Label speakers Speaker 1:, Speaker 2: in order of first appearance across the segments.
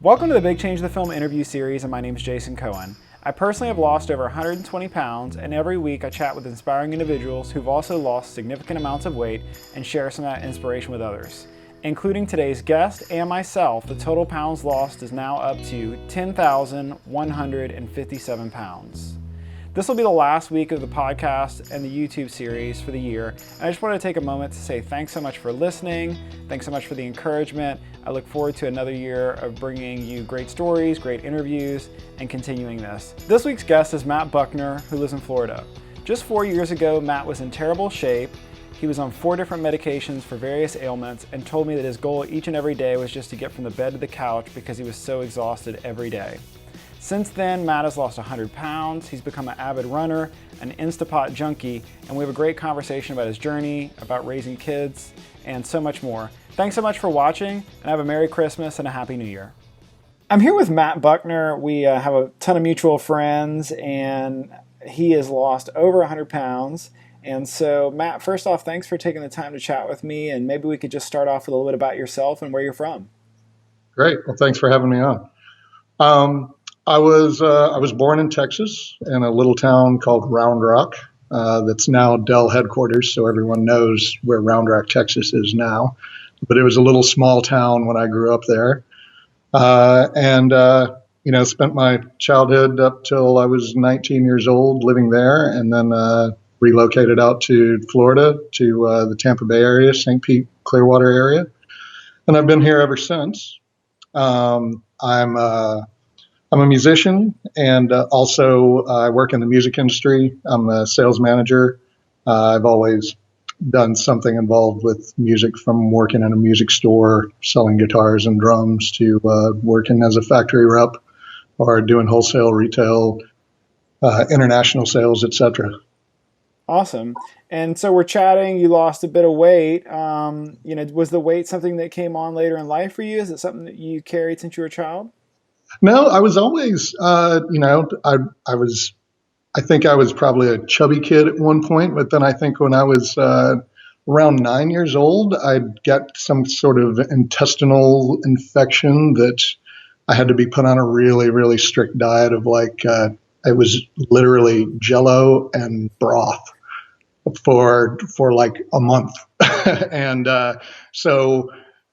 Speaker 1: Welcome to the Big Change the Film interview series, and my name is Jason Cohen. I personally have lost over 120 pounds, and every week I chat with inspiring individuals who've also lost significant amounts of weight and share some of that inspiration with others. Including today's guest and myself, the total pounds lost is now up to 10,157 pounds. This will be the last week of the podcast and the YouTube series for the year. And I just want to take a moment to say thanks so much for listening. Thanks so much for the encouragement. I look forward to another year of bringing you great stories, great interviews, and continuing this. This week's guest is Matt Buckner, who lives in Florida. Just 4 years ago, Matt was in terrible shape. He was on 4 different medications for various ailments and told me that his goal each and every day was just to get from the bed to the couch because he was so exhausted every day. Since then, Matt has lost 100 pounds, he's become an avid runner, an Instapot junkie, and we have a great conversation about his journey, about raising kids, and so much more. Thanks so much for watching, and have a Merry Christmas and a Happy New Year. I'm here with Matt Buckner. We have a ton of mutual friends, and he has lost over 100 pounds. And so, Matt, first off, thanks for taking the time to chat with me, and maybe we could just start off with a little bit about yourself and where you're from.
Speaker 2: Great. Well, thanks for having me on. I was born in Texas in a little town called Round Rock. That's now Dell headquarters, so everyone knows where Round Rock, Texas is now. But it was a little small town when I grew up there, and spent my childhood up till I was 19 years old living there, and then relocated out to Florida to the Tampa Bay area, St. Pete, Clearwater area, and I've been here ever since. I'm a musician, and also I work in the music industry. I'm a sales manager. I've always done something involved with music, from working in a music store, selling guitars and drums, to working as a factory rep or doing wholesale, retail, international sales, etc.
Speaker 1: Awesome. And so we're chatting, you lost a bit of weight. Was the weight something that came on later in life for you? Is it something that you carried since you were a child?
Speaker 2: No, I was always, I think I was probably a chubby kid at one point, but then I think when I was around 9 years old, I'd get some sort of intestinal infection that I had to be put on a really, really strict diet of it was literally Jello and broth for like a month. And so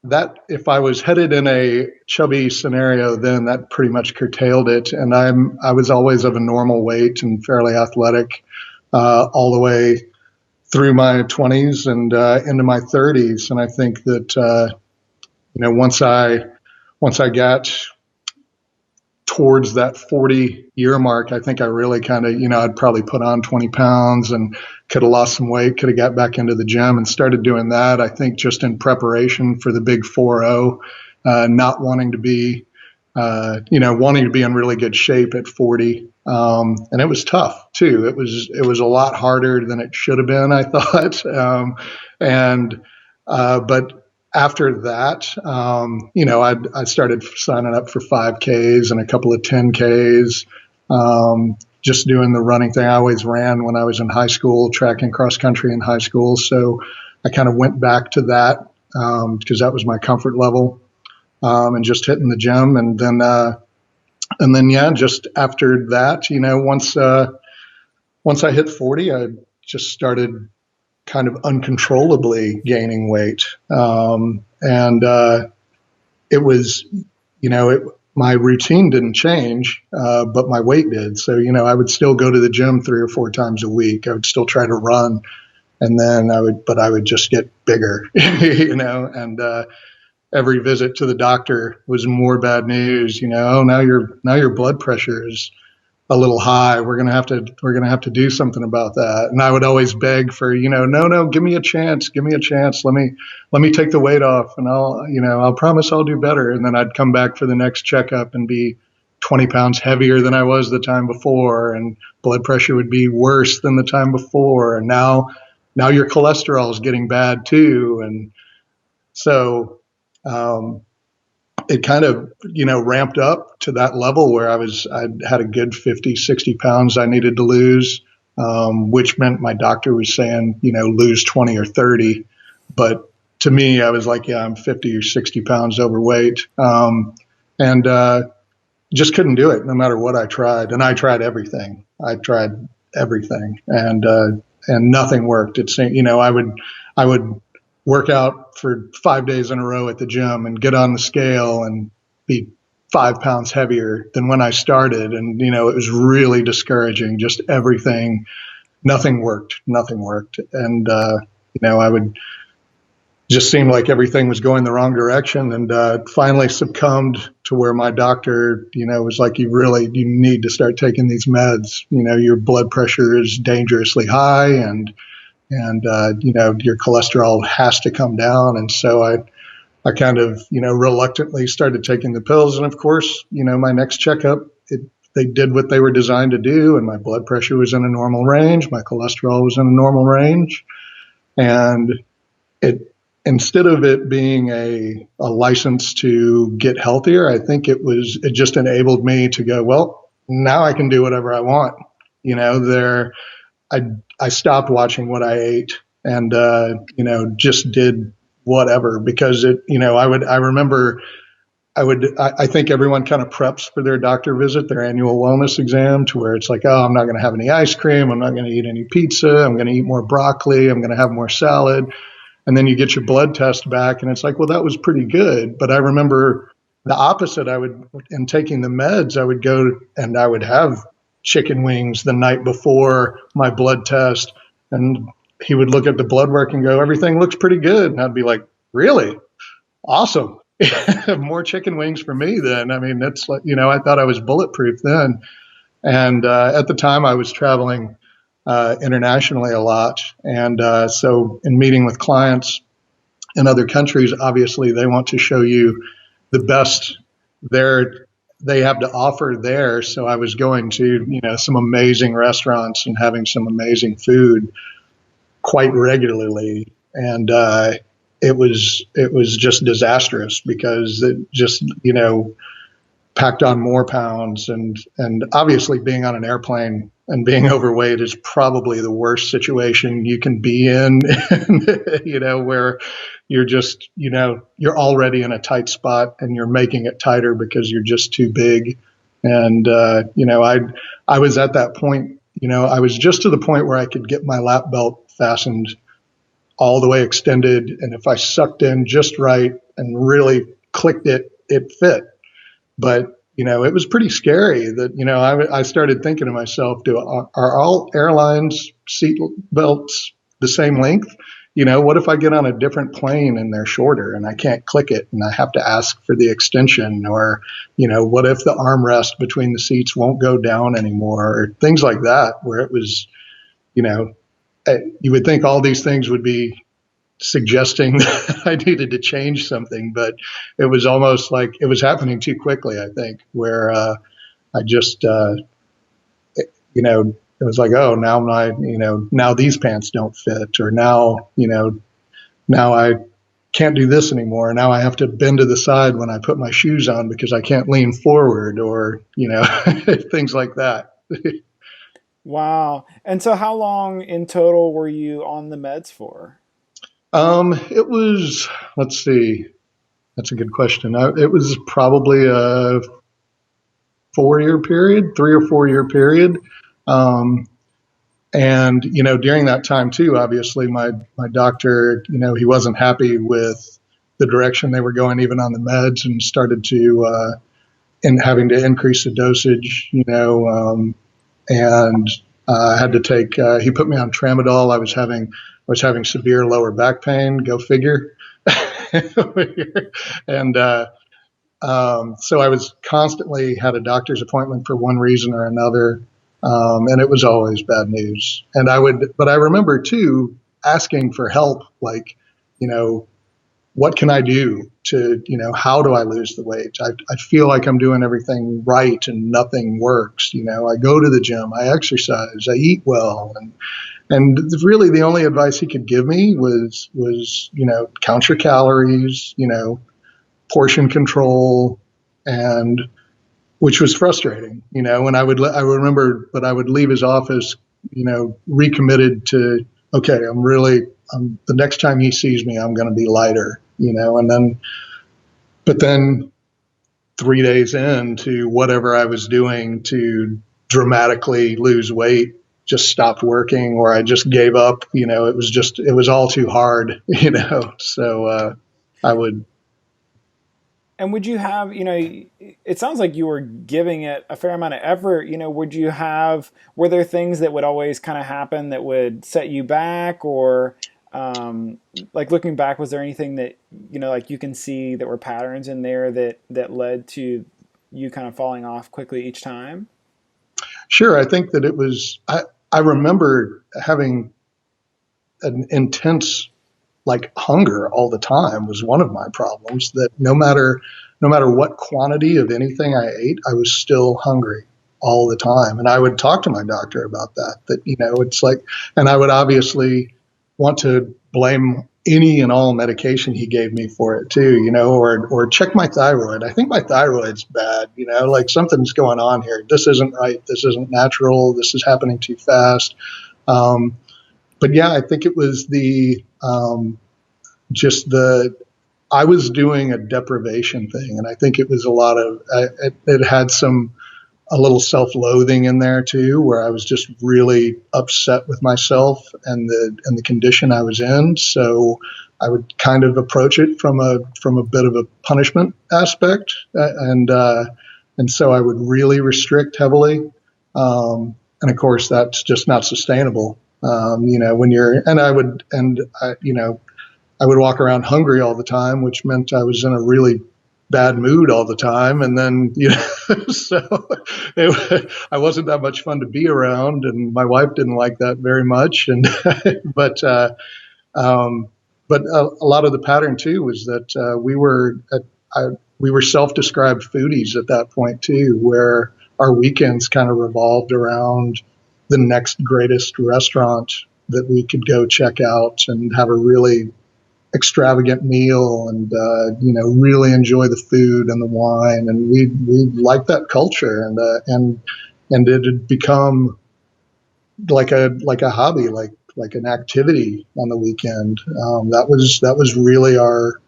Speaker 2: that, if I was headed in a chubby scenario, then that pretty much curtailed it. And I was always of a normal weight and fairly athletic all the way through my 20s and into my 30s. And I think that once I got towards that 40-year mark, I think I really kind of, I'd probably put on 20 pounds and could have lost some weight, could have got back into the gym and started doing that. I think just in preparation for the big 4-0, not wanting to be, wanting to be in really good shape at 40. And it was tough too. It was a lot harder than it should have been, I thought. But after that, I started signing up for 5Ks and a couple of 10Ks, just doing the running thing. I always ran when I was in high school, track and cross country in high school. So I kind of went back to that because that was my comfort level, and just hitting the gym. And then, just after that, once I hit 40, I just started kind of uncontrollably gaining weight. It was, my routine didn't change, but my weight did. So, I would still go to the gym 3 or 4 times a week. I would still try to run, and then I would just get bigger, and every visit to the doctor was more bad news. Oh, now your blood pressure is a little high. We're gonna have to do something about that. And I would always beg for, no, give me a chance. Let me take the weight off, and I'll promise I'll do better. And then I'd come back for the next checkup and be 20 pounds heavier than I was the time before, and blood pressure would be worse than the time before. And now your cholesterol is getting bad too. And so, it kind of, ramped up to that level where I had a good 50, 60 pounds I needed to lose, which meant my doctor was saying, lose 20 or 30. But to me, I was like, yeah, I'm 50 or 60 pounds overweight. and just couldn't do it no matter what I tried. And I tried everything. And nothing worked. It seemed, I would work out for 5 days in a row at the gym and get on the scale and be 5 pounds heavier than when I started. And, it was really discouraging. Just everything, nothing worked. And, I would just seemed like everything was going the wrong direction, and finally succumbed to where my doctor, was like, you need to start taking these meds. Your blood pressure is dangerously high, and your cholesterol has to come down. And so I kind of, reluctantly started taking the pills. And of course, my next checkup, they did what they were designed to do, and my blood pressure was in a normal range. My cholesterol was in a normal range. And instead of it being a license to get healthier, I think it just enabled me to go, well, now I can do whatever I want. I stopped watching what I ate, and, just did whatever, because I think everyone kind of preps for their doctor visit, their annual wellness exam, to where it's like, oh, I'm not going to have any ice cream. I'm not going to eat any pizza. I'm going to eat more broccoli. I'm going to have more salad. And then you get your blood test back, and it's like, well, that was pretty good. But I remember the opposite. In taking the meds, I would go and I would have chicken wings the night before my blood test. And he would look at the blood work and go, everything looks pretty good. And I'd be like, really? Awesome. More chicken wings for me then. I mean, that's like, I thought I was bulletproof then. And at the time I was traveling internationally a lot. And so in meeting with clients in other countries, obviously they want to show you the best they have to offer there. So I was going to, some amazing restaurants and having some amazing food quite regularly. And it was just disastrous, because it just, packed on more pounds, and obviously being on an airplane and being overweight is probably the worst situation you can be in, where you're just, you're already in a tight spot and you're making it tighter because you're just too big. And, I was at that point, I was just to the point where I could get my lap belt fastened all the way extended. And if I sucked in just right and really clicked it, it fit. But, it was pretty scary that, I started thinking to myself, are all airlines seat belts the same length? What if I get on a different plane and they're shorter and I can't click it and I have to ask for the extension? Or, what if the armrest between the seats won't go down anymore? Or things like that, where it was, you would think all these things would be suggesting that I needed to change something, but it was almost like it was happening too quickly, I think, where I just, it was like, oh, now these pants don't fit, or now I can't do this anymore. Now I have to bend to the side when I put my shoes on because I can't lean forward, or, things like that.
Speaker 1: Wow. And so how long in total were you on the meds for?
Speaker 2: It was, let's see, that's a good question. It was probably a 4-year period, 3 or 4 year period. And, during that time too, obviously my doctor, he wasn't happy with the direction they were going, even on the meds, and started to, having to increase the dosage, and had to take, he put me on tramadol. I was having severe lower back pain, go figure. And so I was constantly had a doctor's appointment for one reason or another. And it was always bad news. But I remember too, asking for help, like, what can I do to, how do I lose the weight? I feel like I'm doing everything right and nothing works. I go to the gym, I exercise, I eat well. And really the only advice he could give me was, count your calories, portion control, and which was frustrating, and I remember, but I would leave his office, recommitted to, okay, the next time he sees me, I'm going to be lighter, but then 3 days into whatever I was doing to dramatically lose weight just stopped working, or I just gave up. It was all too hard, So I would.
Speaker 1: And would you have, it sounds like you were giving it a fair amount of effort. Were there things that would always kind of happen that would set you back? Or, like looking back, was there anything that, like you can see that were patterns in there that led to you kind of falling off quickly each time?
Speaker 2: Sure. I think that I remember having an intense like hunger all the time was one of my problems, that no matter what quantity of anything I ate, I was still hungry all the time. And I would talk to my doctor about that, it's like, and I would obviously want to blame any and all medication he gave me for it too, or check my thyroid. I think my thyroid's bad, like something's going on here. This isn't right. This isn't natural. This is happening too fast. But yeah, I think it was just I was doing a deprivation thing, and I think it was it had a little self-loathing in there too, where I was just really upset with myself and the condition I was in. So I would kind of approach it from a bit of a punishment aspect, and so I would really restrict heavily, and of course that's just not sustainable. When you're, and I would walk around hungry all the time, which meant I was in a really bad mood all the time. And then, so I wasn't that much fun to be around, and my wife didn't like that very much. And, but a lot of the pattern too was that we were self-described foodies at that point too, where our weekends kind of revolved around the next greatest restaurant that we could go check out and have a really extravagant meal, and really enjoy the food and the wine, and we liked that culture, and it had become like a hobby, like an activity on the weekend. That was really our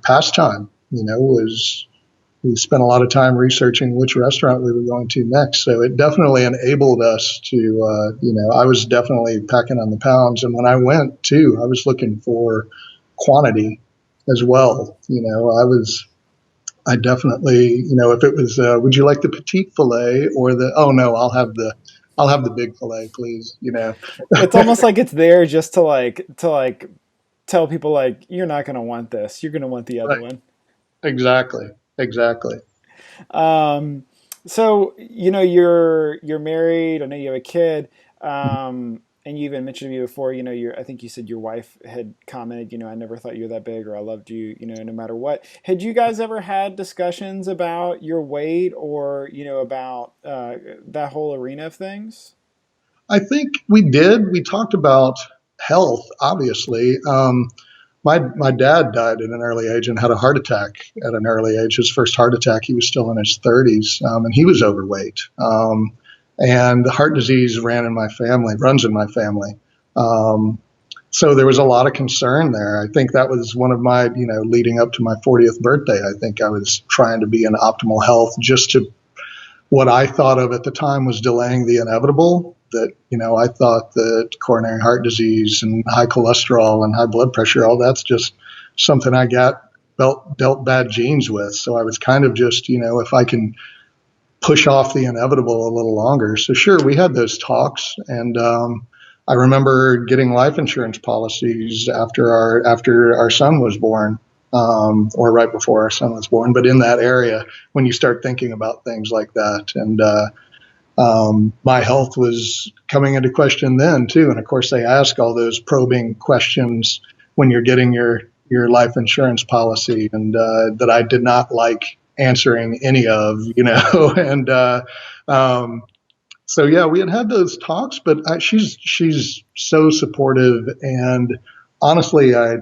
Speaker 2: pastime. Was we spent a lot of time researching which restaurant we were going to next. So it definitely enabled us to, I was definitely packing on the pounds, and when I went too, I was looking for quantity as well. I definitely, if it was, would you like the petite filet or oh no, I'll have the big filet, please.
Speaker 1: It's almost like it's there just to tell people like, you're not going to want this. You're going to want the other
Speaker 2: Right.
Speaker 1: one.
Speaker 2: Exactly.
Speaker 1: So you're married. I know you have a kid. And you even mentioned to me before, I think you said your wife had commented, I never thought you were that big, or I loved you, no matter what. Had you guys ever had discussions about your weight, or, about that whole arena of things?
Speaker 2: I think we did. We talked about health, obviously. My dad died at an early age and had a heart attack at an early age. His first heart attack, he was still in his 30s, and he was overweight. And heart disease runs in my family. So there was a lot of concern there. I think that was one of my, leading up to my 40th birthday, I think I was trying to be in optimal health, just to what I thought of at the time was delaying the inevitable. That, I thought that coronary heart disease and high cholesterol and high blood pressure, all that's just something I dealt bad genes with. So I was kind of just, if I can push off the inevitable a little longer. So sure, we had those talks, and I remember getting life insurance policies after our son was born, or right before our son was born. But in that area, when you start thinking about things like that, and my health was coming into question then too. And of course, they ask all those probing questions when you're getting your life insurance policy, and that I did not like answering any of, and so yeah, we had those talks, but she's so supportive, and honestly, I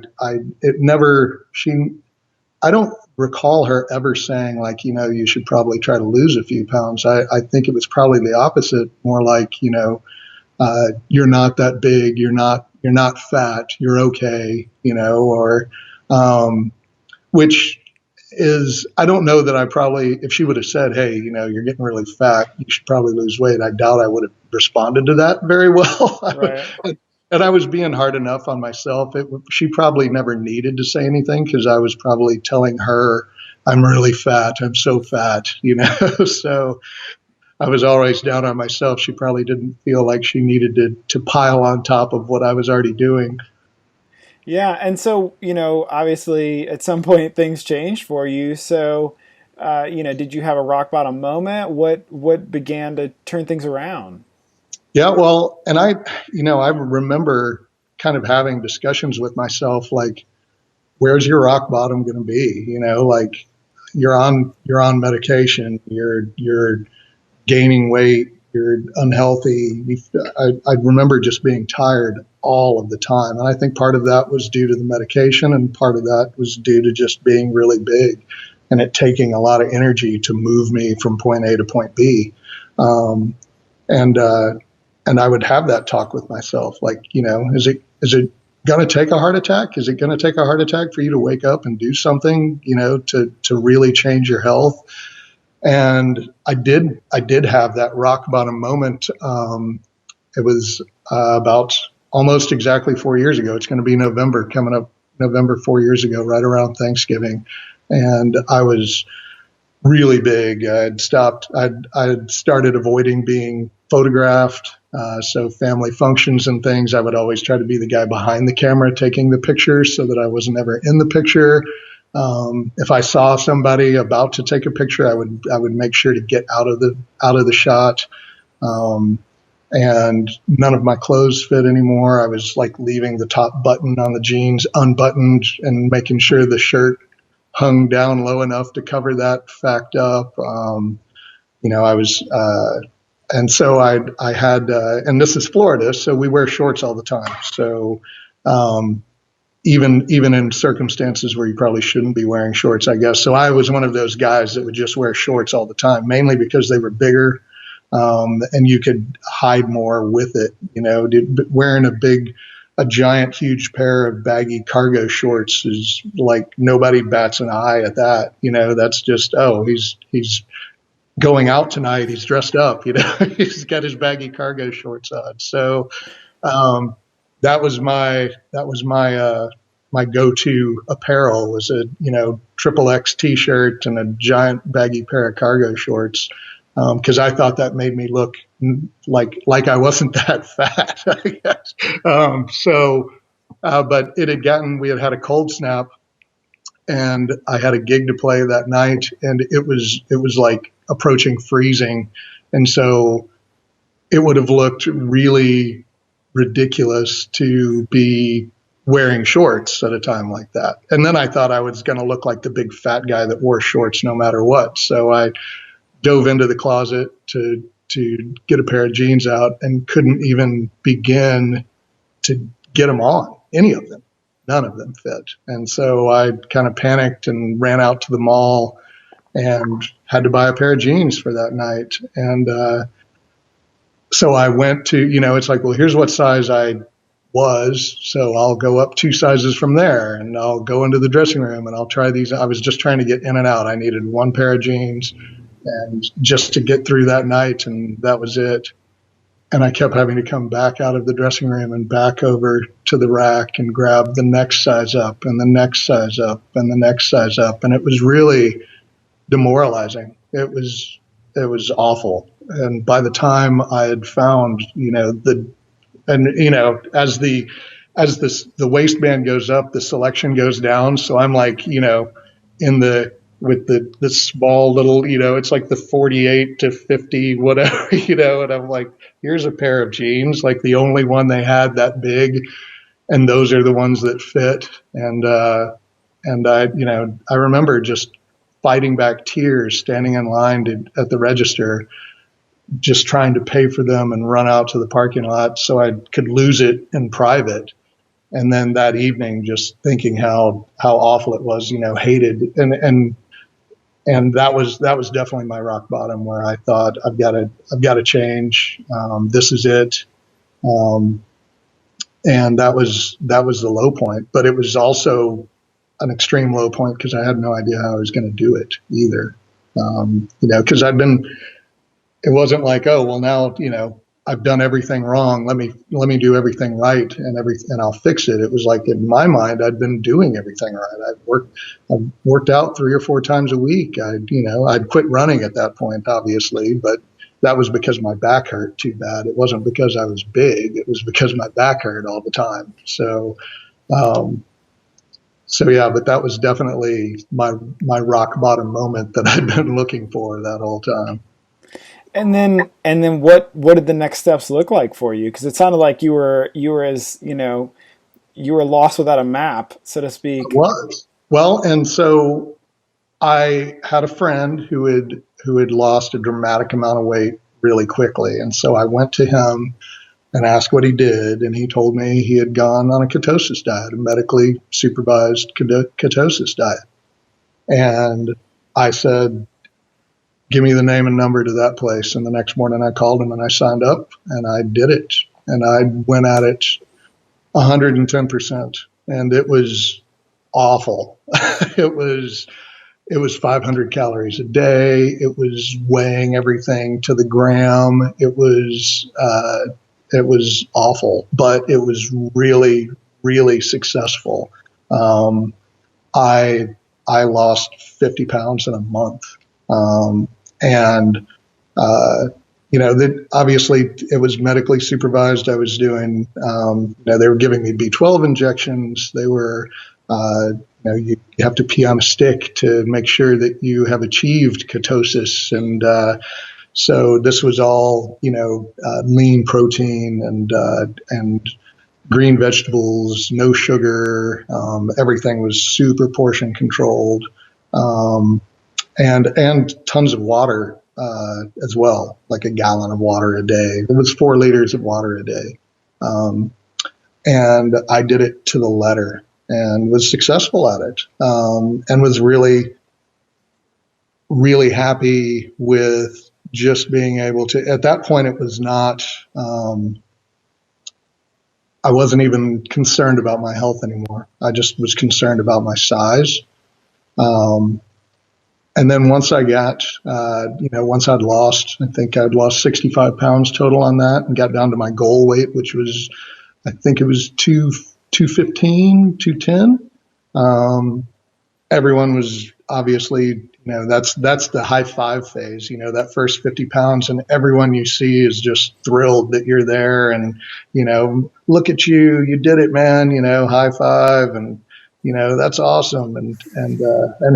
Speaker 2: don't recall her ever saying like, you should probably try to lose a few pounds. I think it was probably the opposite, more like, you're not that big, you're not fat, you're okay, or which is I don't know that I probably, if she would have said, hey, you're getting really fat, you should probably lose weight, I doubt I would have responded to that very well.
Speaker 1: Right.
Speaker 2: And I was being hard enough on myself. She probably never needed to say anything because I was probably telling her, I'm really fat. I'm so fat. So I was always down on myself. She probably didn't feel like she needed to pile on top of what I was already doing.
Speaker 1: Yeah, and so obviously at some point things changed for you. So, did you have a rock bottom moment? What began to turn things around?
Speaker 2: Yeah, well, and I remember kind of having discussions with myself, like, where's your rock bottom going to be? Like you're on medication, you're gaining weight, you're unhealthy. I remember just being tired all of the time, and I think part of that was due to the medication, and part of that was due to just being really big, and it taking a lot of energy to move me from point A to point B. Um, and and I would have that talk with myself, like, is it going to take a heart attack? Is it going to take a heart attack for you to wake up and do something, to really change your health? And I did have that rock bottom moment. It was about almost exactly 4 years ago. It's going to be November, coming up November 4 years ago, right around Thanksgiving. And I was really big. I'd started avoiding being photographed. So family functions and things, I would always try to be the guy behind the camera taking the pictures so that I wasn't ever in the picture. If I saw somebody about to take a picture, I would make sure to get out of the shot. Um, and none of my clothes fit anymore. I was like leaving the top button on the jeans unbuttoned and making sure the shirt hung down low enough to cover that fact up. I was, and so I had, and this is Florida, so we wear shorts all the time. So, even in circumstances where you probably shouldn't be wearing shorts, I guess. So I was one of those guys that would just wear shorts all the time, mainly because they were bigger, and you could hide more with it. Wearing a giant, huge pair of baggy cargo shorts is like nobody bats an eye at that. That's just, oh, he's going out tonight. He's dressed up. He's got his baggy cargo shorts on. So um, that was my go-to apparel, was a triple X T-shirt and a giant baggy pair of cargo shorts, because I thought that made me look like I wasn't that fat, I guess. But we had a cold snap, and I had a gig to play that night, and it was like approaching freezing, and so it would have looked really ridiculous to be wearing shorts at a time like that. And then I thought I was going to look like the big fat guy that wore shorts no matter what. So I dove into the closet to get a pair of jeans out and couldn't even begin to get them on, any of them. None of them fit. And so I kind of panicked and ran out to the mall and had to buy a pair of jeans for that night. And so I went to, it's like, well, here's what size I was. So I'll go up 2 sizes from there, and I'll go into the dressing room and I'll try these. I was just trying to get in and out. I needed one pair of jeans and just to get through that night. And that was it. And I kept having to come back out of the dressing room and back over to the rack and grab the next size up and the next size up and the next size up. And it was really demoralizing. It was awful. And by the time I had found, as the waistband goes up, the selection goes down. So I'm like, in the with the small little, it's like the 48 to 50, whatever, and I'm like, here's a pair of jeans, like the only one they had that big, and those are the ones that fit. And I remember just fighting back tears, standing in line at the register, just trying to pay for them and run out to the parking lot so I could lose it in private. And then that evening, just thinking how awful it was, hated, and that was definitely my rock bottom, where I thought, I've got to change. This is it. And that was the low point. But it was also an extreme low point because I had no idea how I was going to do it either. Because it wasn't like, oh, well, now, I've done everything wrong. Let me do everything right and I'll fix it. It was like in my mind, I'd been doing everything right. I've worked out 3 or 4 times a week. I'd quit running at that point, obviously, but that was because my back hurt too bad. It wasn't because I was big. It was because my back hurt all the time. So yeah, but that was definitely my rock bottom moment that I'd been looking for that whole time.
Speaker 1: And then what did the next steps look like for you? Because it sounded like you were as you were lost without a map, so to speak.
Speaker 2: It was. Well, and so I had a friend who had lost a dramatic amount of weight really quickly, and so I went to him and asked what he did, and he told me he had gone on a ketosis diet, a medically supervised ketosis diet. And I said, give me the name and number to that place. And the next morning I called him and I signed up and I did it. And I went at it 110%. And it was awful. it was 500 calories a day. It was weighing everything to the gram. It was awful, but it was really, really successful. I lost 50 pounds in a month. Obviously it was medically supervised. I was doing, they were giving me B12 injections. They were, you have to pee on a stick to make sure that you have achieved ketosis. And, so this was all, lean protein and green vegetables, no sugar. Everything was super portion controlled. And tons of water as well, like a gallon of water a day. It was 4 liters of water a day. And I did it to the letter and was successful at it, and was really, really happy with just being able to, at that point, it was not, I wasn't even concerned about my health anymore. I just was concerned about my size. And then once I got, once I think I'd lost 65 pounds total on that and got down to my goal weight, which was, I think it was 215, 210. Everyone was obviously, that's the high five phase, that first 50 pounds, and everyone you see is just thrilled that you're there and, look at you, you did it, man, high five. And, that's awesome. And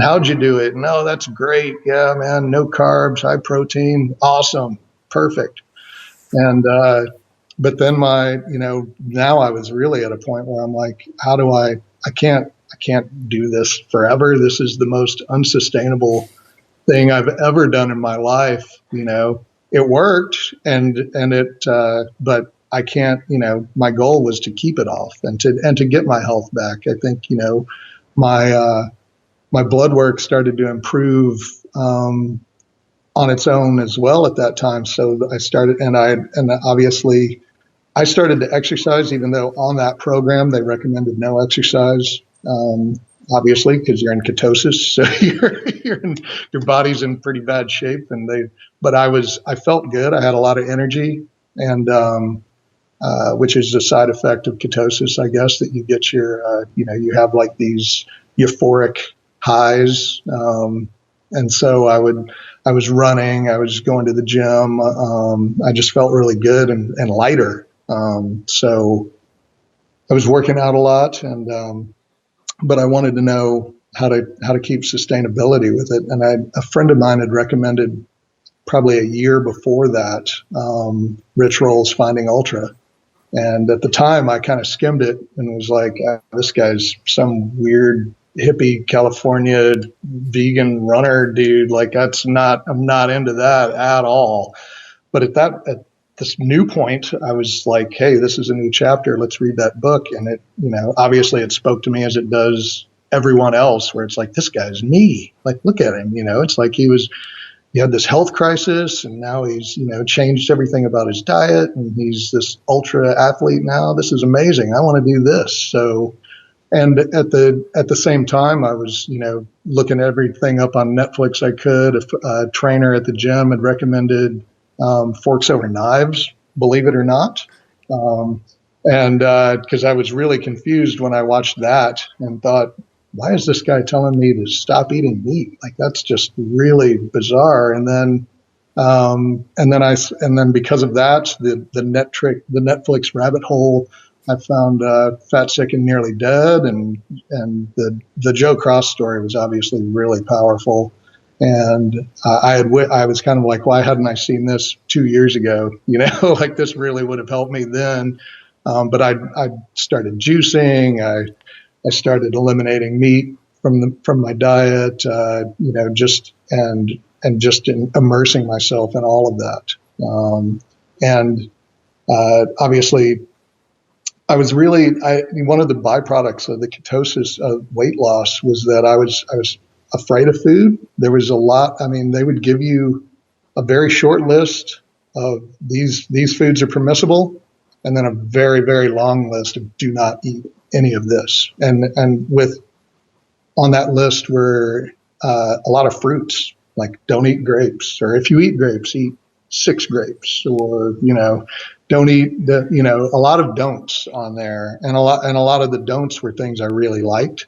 Speaker 2: how'd you do it? No, that's great. Yeah, man. No carbs, high protein. Awesome. Perfect. And, but then now I was really at a point where I'm like, how do I can't do this forever. This is the most unsustainable thing I've ever done in my life. It worked but I can't, my goal was to keep it off and to get my health back. I think, my blood work started to improve, on its own as well at that time. So I started, and obviously I started to exercise, even though on that program they recommended no exercise. Obviously, because you're in ketosis, so your body's in pretty bad shape. But I felt good. I had a lot of energy, and which is a side effect of ketosis, I guess, that you get you have like these euphoric highs. And so I was running, I was going to the gym. I just felt really good and lighter. So I was working out a lot, but I wanted to know how to keep sustainability with it. And a friend of mine had recommended probably a year before that, Rich Roll's Finding Ultra. And at the time I kind of skimmed it and was like, this guy's some weird hippie California vegan runner dude. Like I'm not into that at all. But at this new point, I was like, hey, this is a new chapter. Let's read that book. And it, obviously it spoke to me as it does everyone else, where it's like, this guy's me. Like, look at him. It's like he had this health crisis, and now he's, changed everything about his diet, and he's this ultra athlete now. This is amazing. I want to do this. So, And at the same time, I was, looking everything up on Netflix I could. A trainer at the gym had recommended Forks Over Knives, believe it or not. And because I was really confused when I watched that and thought, why is this guy telling me to stop eating meat? Like, that's just really bizarre. And then because of that, the Netflix rabbit hole, I found Fat, Sick, and Nearly Dead, and the Joe Cross story was obviously really powerful. And I was kind of like, why hadn't I seen this 2 years ago? Like, this really would have helped me then. But I started juicing. I started eliminating meat from my diet. Just immersing myself in all of that. Obviously, one of the byproducts of the ketosis of weight loss was that I was afraid of food. There was a lot. I mean, they would give you a very short list of these foods are permissible, and then a very, very long list of do not eat any of this. And with on that list were a lot of fruits, like don't eat grapes, or if you eat grapes, eat 6 grapes, or don't eat a lot of don'ts on there, and a lot of the don'ts were things I really liked.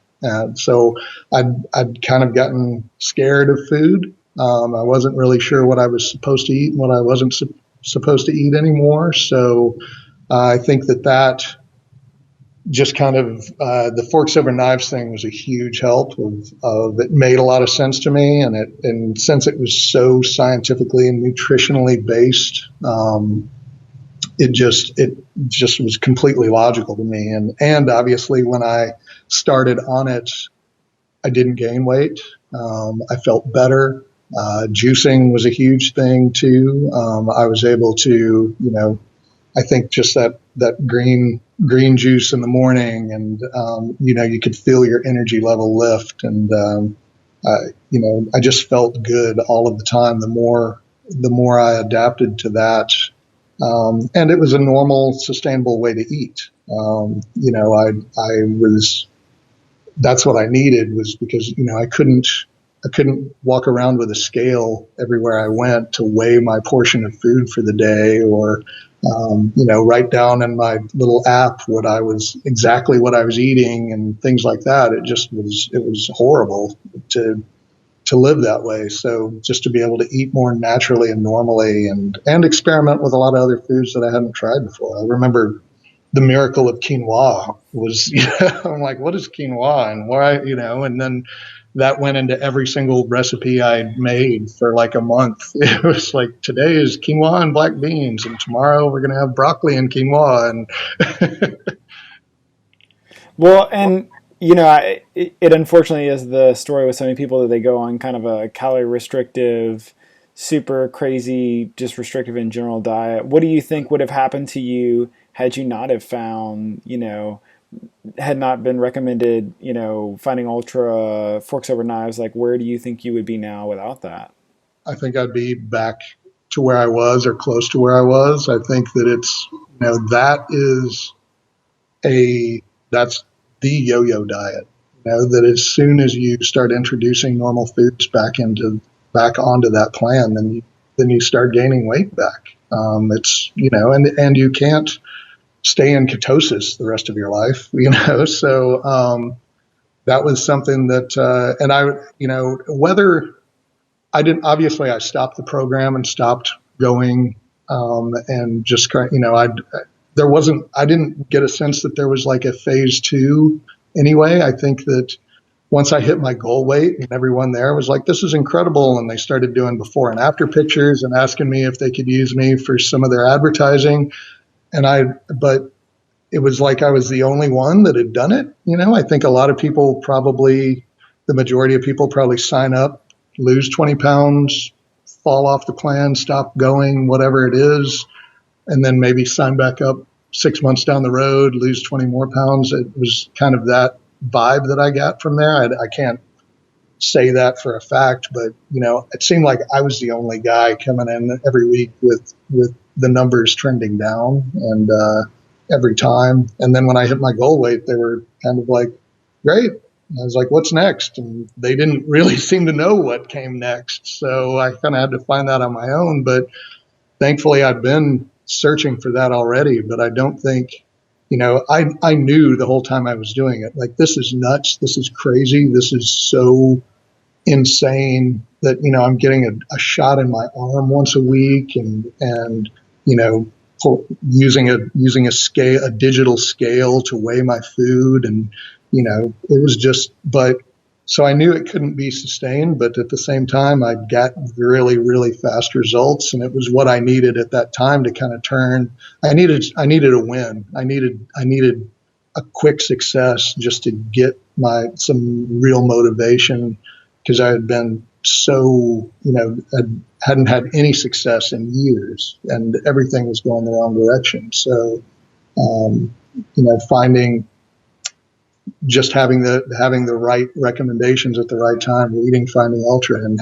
Speaker 2: So I'd kind of gotten scared of food. I wasn't really sure what I was supposed to eat and what I wasn't supposed to eat anymore. So I think that just kind of the Forks Over Knives thing was a huge help. It made a lot of sense to me, and since it was so scientifically and nutritionally based, it just was completely logical to me. And obviously, when I started on it, I didn't gain weight. I felt better. Juicing was a huge thing too. I was able to, I think just that green juice in the morning, and you could feel your energy level lift, and I just felt good all of the time. The more I adapted to that, and it was a normal, sustainable way to eat. That's what I needed, was because I couldn't walk around with a scale everywhere I went to weigh my portion of food for the day, or write down in my little app what I was eating and things like that. It was horrible to live that way. So just to be able to eat more naturally and normally, and experiment with a lot of other foods that I hadn't tried before. I remember the miracle of quinoa was, I'm like, what is quinoa and why, and then that went into every single recipe I made for like a month. It was like, today is quinoa and black beans, and tomorrow we're going to have broccoli and quinoa. And
Speaker 1: Well, and it unfortunately is the story with so many people that they go on kind of a calorie restrictive, super crazy, just restrictive in general diet. What do you think would have happened to you had you not have found, had not been recommended, finding Ultra, Forks Over Knives? Like, where do you think you would be now without that?
Speaker 2: I think I'd be back to where I was, or close to where I was. I think that it's, that's the yo-yo diet. That as soon as you start introducing normal foods back onto that plan, then you start gaining weight back. It's and you can't stay in ketosis the rest of your life. So that was something that, and whether I didn't, obviously I stopped the program and stopped going, and just I didn't get a sense that there was like a phase 2 anyway. I think that once I hit my goal weight, and everyone there was like, this is incredible. And they started doing before and after pictures and asking me if they could use me for some of their advertising. But it was like I was the only one that had done it. I think a lot of people the majority of people probably sign up, lose 20 pounds, fall off the plan, stop going, whatever it is, and then maybe sign back up 6 months down the road, lose 20 more pounds. It was kind of that vibe that I got from there. I can't say that for a fact, but it seemed like I was the only guy coming in every week with the numbers trending down, and every time. And then when I hit my goal weight, they were kind of like, great. And I was like, what's next? And they didn't really seem to know what came next. So I kind of had to find that on my own. But thankfully, I'd been searching for that already. But I don't think, I knew the whole time I was doing it, like, this is nuts. This is crazy. This is so insane that, I'm getting a shot in my arm once a week and, you know, using a scale, a digital scale to weigh my food. And, it was just, but so I knew it couldn't be sustained, but at the same time, I got really, really fast results, and it was what I needed at that time to kind of turn. I needed a win. I needed a quick success just to get some real motivation, because I had been so, I hadn't had any success in years, and everything was going the wrong direction. So, finding, just having the right recommendations at the right time, reading Finding Ultra, and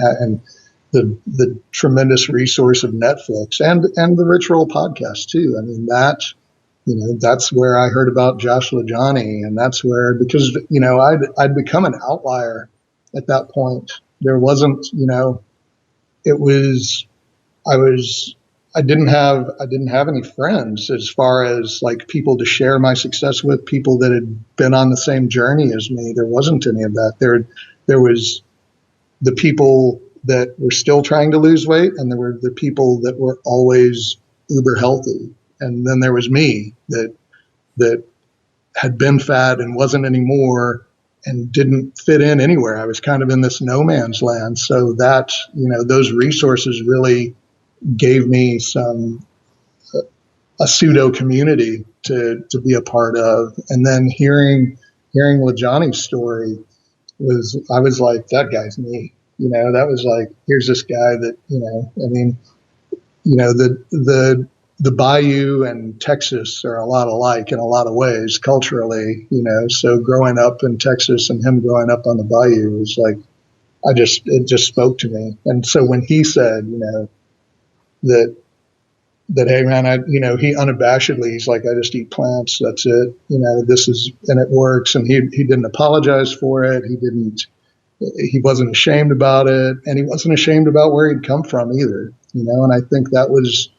Speaker 2: the tremendous resource of Netflix and the Rich Roll podcast too. I mean, that's where I heard about Josh LaJohny, and that's where, because I'd become an outlier at that point. There wasn't, it was I didn't have any friends, as far as like people to share my success with, people that had been on the same journey as me. There wasn't any of that. There was the people that were still trying to lose weight, and there were the people that were always uber healthy. And then there was me that had been fat and wasn't anymore and didn't fit in anywhere. I was kind of in this no man's land. So that, those resources really gave me a pseudo community to be a part of. And then hearing LaJohny's story I was like, that guy's me. That was like, here's this guy that, I mean, the Bayou and Texas are a lot alike in a lot of ways culturally, so growing up in Texas and him growing up on the Bayou was like, it just spoke to me. And so when he said, that, hey man, he unabashedly, he's like, I just eat plants. That's it. And it works. And he didn't apologize for it. He wasn't ashamed about it. And he wasn't ashamed about where he'd come from either, and I think that was,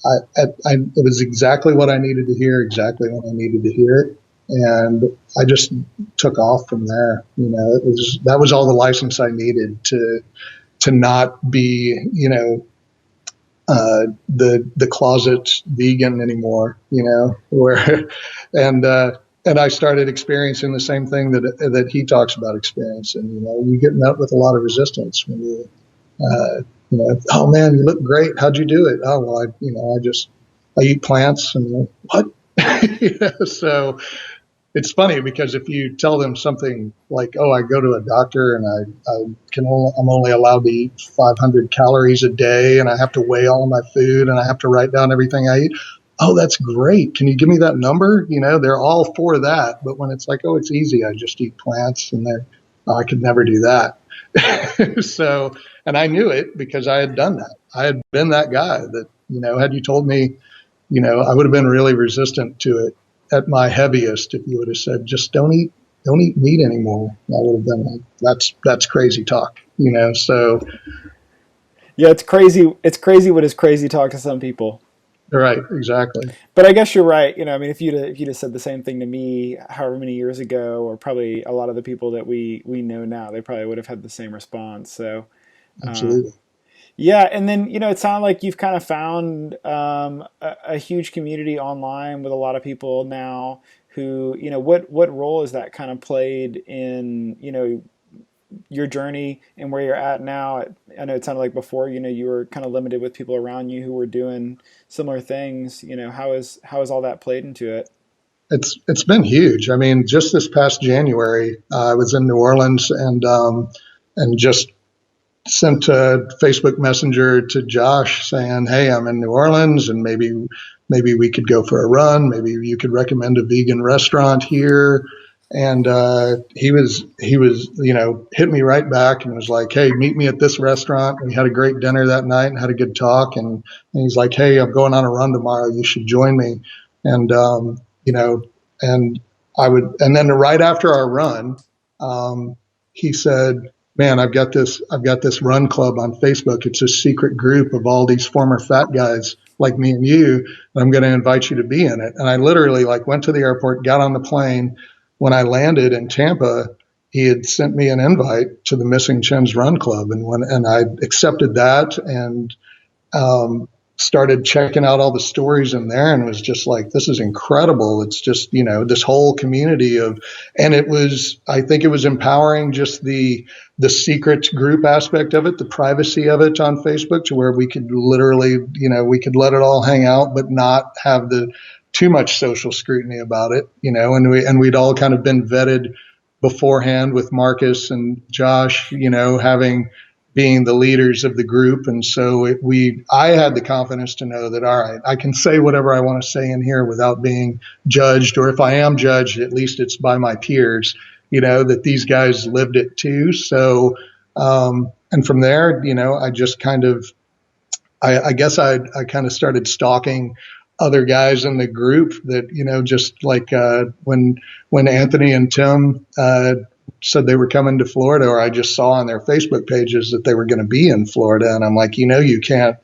Speaker 2: it was exactly what I needed to hear, exactly when I needed to hear it. And I just took off from there. That was all the license I needed to not be, the closet vegan anymore, where, and I started experiencing the same thing that he talks about experiencing. You get met with a lot of resistance when oh man, you look great. How'd you do it? Oh, well, I eat plants. And what? So it's funny, because if you tell them something like, oh, I go to a doctor and I'm only allowed to eat 500 calories a day, and I have to weigh all of my food, and I have to write down everything I eat. Oh, that's great. Can you give me that number? They're all for that. But when it's like, oh, it's easy, I just eat plants, and I could never do that. So, and I knew it because I had done that. I had been that guy that, had you told me, I would have been really resistant to it at my heaviest. If you would have said, just don't eat meat anymore, I would have been like, that's crazy talk, so.
Speaker 1: Yeah, it's crazy. It's crazy what is crazy talk to some people.
Speaker 2: Right, exactly.
Speaker 1: But I guess you're right. I mean, if you'd have said the same thing to me however many years ago, or probably a lot of the people that we know now, they probably would have had the same response. So,
Speaker 2: absolutely.
Speaker 1: Yeah, and then it sounded like you've kind of found a huge community online with a lot of people now who, what role has that kind of played in your journey and where you're at now? I know it sounded like before, you were kind of limited with people around you who were doing similar things. How has all that played into it?
Speaker 2: It's been huge. I mean, just this past January, I was in New Orleans, and just sent a Facebook Messenger to Josh saying, hey, I'm in New Orleans, and maybe we could go for a run. Maybe you could recommend a vegan restaurant here. And he was hit me right back and was like, hey, meet me at this restaurant. We had a great dinner that night and had a good talk. And he's like, hey, I'm going on a run tomorrow. You should join me. And and and then right after our run, he said, man, I've got this run club on Facebook. It's a secret group of all these former fat guys like me and you. And I'm going to invite you to be in it. And I literally like went to the airport, got on the plane. When I landed in Tampa, he had sent me an invite to the Missing Chins Run Club. And I accepted that and, started checking out all the stories in there and was just like, this is incredible. It's just, this whole community and I think it was empowering, just the secret group aspect of it, the privacy of it on Facebook, to where we could literally, we could let it all hang out, but not have too much social scrutiny about it, and we'd all kind of been vetted beforehand with Marcus and Josh, being the leaders of the group. And so I had the confidence to know that, all right, I can say whatever I want to say in here without being judged, or if I am judged, at least it's by my peers, that these guys lived it too. So, and from there, I just kind of, I guess I kind of started stalking other guys in the group that, just like, when Anthony and Tim, said they were coming to Florida, or I just saw on their Facebook pages that they were going to be in Florida. And I'm like, you can't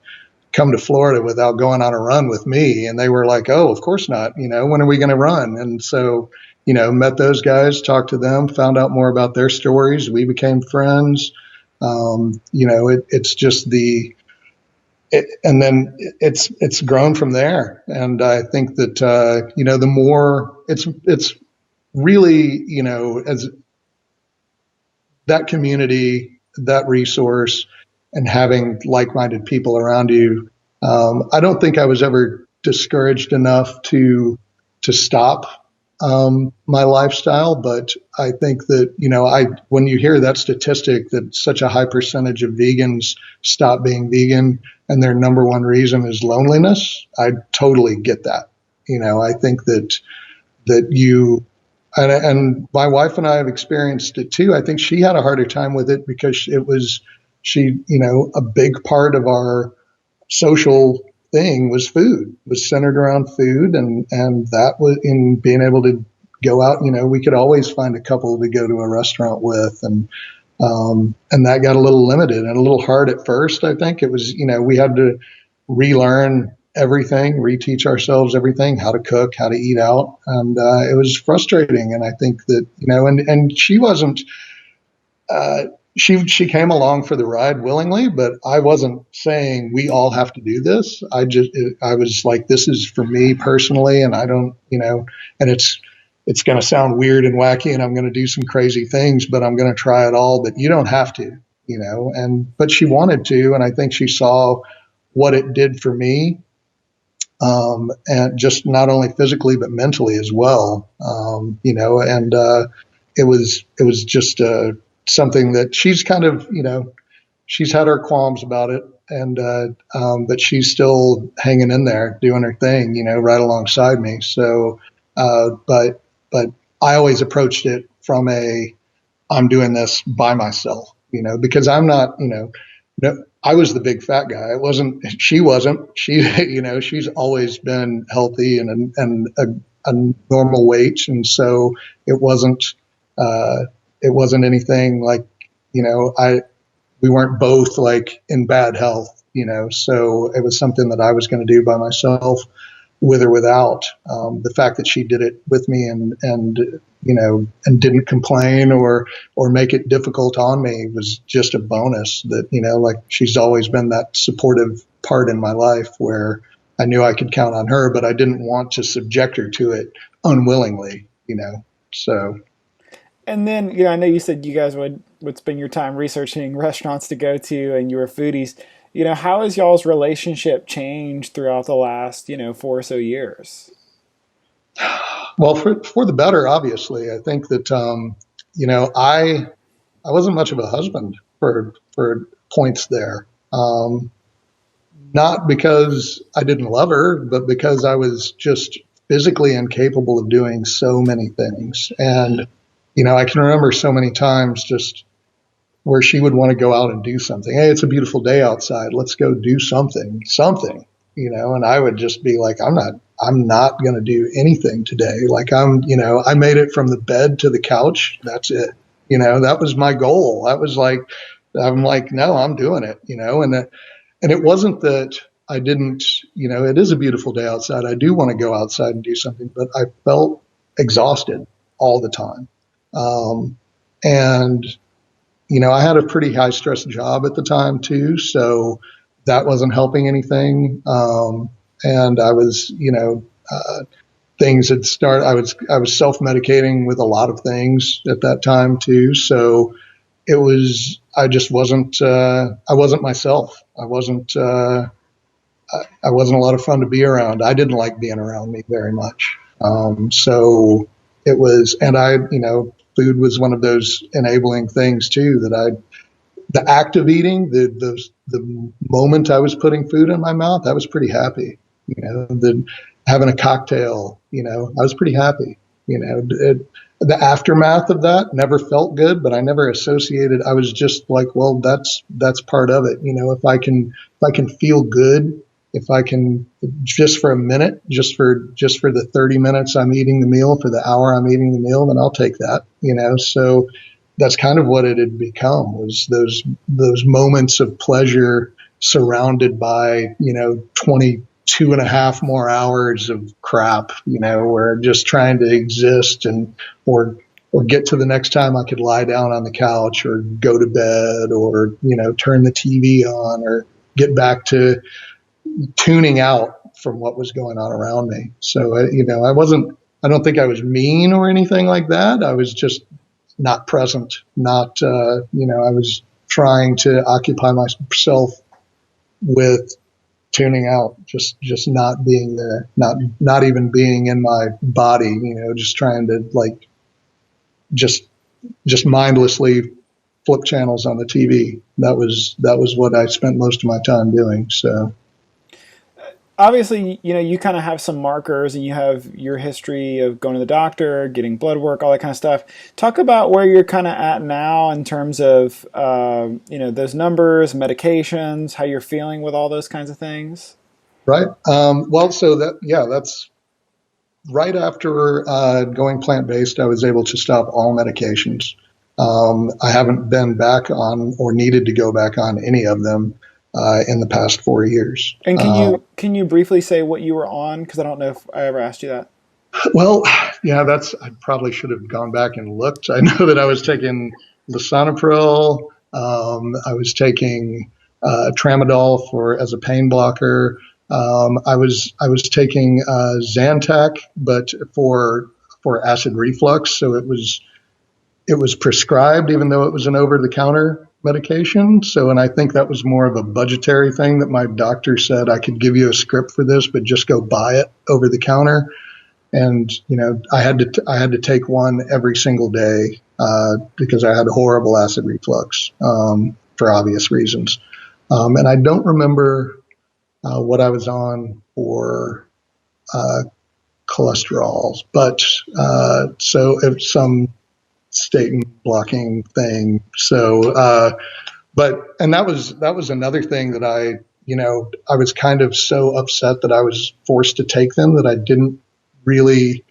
Speaker 2: come to Florida without going on a run with me. And they were like, oh, of course not. When are we going to run? And so, met those guys, talked to them, found out more about their stories. We became friends. It's just and then it's grown from there. And I think that, the more it's really, as that community, that resource, and having like-minded people around you. I don't think I was ever discouraged enough to stop my lifestyle, but I think that, when you hear that statistic that such a high percentage of vegans stop being vegan and their number one reason is loneliness, I totally get that. I think that and my wife and I have experienced it too. I think she had a harder time with it because a big part of our social thing was food, was centered around food. And that was in being able to go out, we could always find a couple to go to a restaurant with. And that got a little limited and a little hard at first. I think it was, we had to relearn everything, reteach ourselves everything, how to cook, how to eat out. And it was frustrating. And I think that, and she wasn't, she came along for the ride willingly, but I wasn't saying we all have to do this. I was like, this is for me personally. And I don't, and it's going to sound weird and wacky and I'm going to do some crazy things, but I'm going to try it all, but you don't have to, but she wanted to. And I think she saw what it did for me. And just not only physically, but mentally as well. It was just, something that she's kind of, she's had her qualms about it and, but she's still hanging in there doing her thing, right alongside me. So, but I always approached it from I'm doing this by myself, because I'm not, I was the big fat guy. She wasn't. She's always been healthy and a normal weight. And so it wasn't anything like, we weren't both like in bad health, so it was something that I was going to do by myself with or without. The fact that she did it with me and didn't complain or make it difficult on me was just a bonus. That, like she's always been that supportive part in my life where I knew I could count on her, but I didn't want to subject her to it unwillingly, so.
Speaker 1: And then, I know you said you guys would spend your time researching restaurants to go to and you were foodies. How has y'all's relationship changed throughout the last, 4 or so years?
Speaker 2: Well, for the better, obviously. I think that, I wasn't much of a husband for points there. Not because I didn't love her, but because I was just physically incapable of doing so many things. And, I can remember so many times just where she would want to go out and do something. Hey, it's a beautiful day outside. Let's go do something. and I would just be like, I'm not going to do anything today. Like I made it from the bed to the couch. That's it. That was my goal. That was like, I'm like, no, I'm doing it, and it wasn't that I didn't, it is a beautiful day outside. I do want to go outside and do something, but I felt exhausted all the time. And I had a pretty high stress job at the time too, so that wasn't helping anything. And I was, things had started. I was self medicating with a lot of things at that time too. So it was. I just wasn't. I wasn't myself. I wasn't. I wasn't a lot of fun to be around. I didn't like being around me very much. So it was, and food was one of those enabling things too that the act of eating, the moment I was putting food in my mouth, I was pretty happy. Having a cocktail, I was pretty happy. The aftermath of that never felt good, but I never associated. I was just like, well, that's part of it. If I can feel good, if I can just for a minute, just for the 30 minutes I'm eating the meal, for the hour I'm eating the meal, then I'll take that. So that's kind of what it had become, was those moments of pleasure surrounded by 22 and a half more hours of crap, where just trying to exist or get to the next time I could lie down on the couch or go to bed or turn the TV on or get back to tuning out from what was going on around me. So I don't think I was mean or anything like that. I was just not present, I was trying to occupy myself with tuning out, just not being there, not even being in my body, just trying to just mindlessly flip channels on the TV. That was what I spent most of my time doing. So
Speaker 1: obviously, you kind of have some markers and you have your history of going to the doctor, getting blood work, all that kind of stuff. Talk about where you're kind of at now in terms of, those numbers, medications, how you're feeling with all those kinds of things.
Speaker 2: right. Well, so that's right after going plant-based. I was able to stop all medications. I haven't been back on or needed to go back on any of them in the past 4 years.
Speaker 1: And can you briefly say what you were on? Because I don't know if I ever asked you that.
Speaker 2: Well, yeah, I probably should have gone back and looked. I know that I was taking lisinopril. I was taking tramadol as a pain blocker. I was taking Zantac, but for acid reflux. So it was prescribed, even though it was an over-the-counter medication. So, and I think that was more of a budgetary thing, that my doctor said, I could give you a script for this, but just go buy it over the counter. And I had to take one every single day because I had horrible acid reflux for obvious reasons. And I don't remember what I was on for cholesterol, but so it's some statin blocking thing. So, and that was another thing that I was kind of so upset that I was forced to take them that I didn't really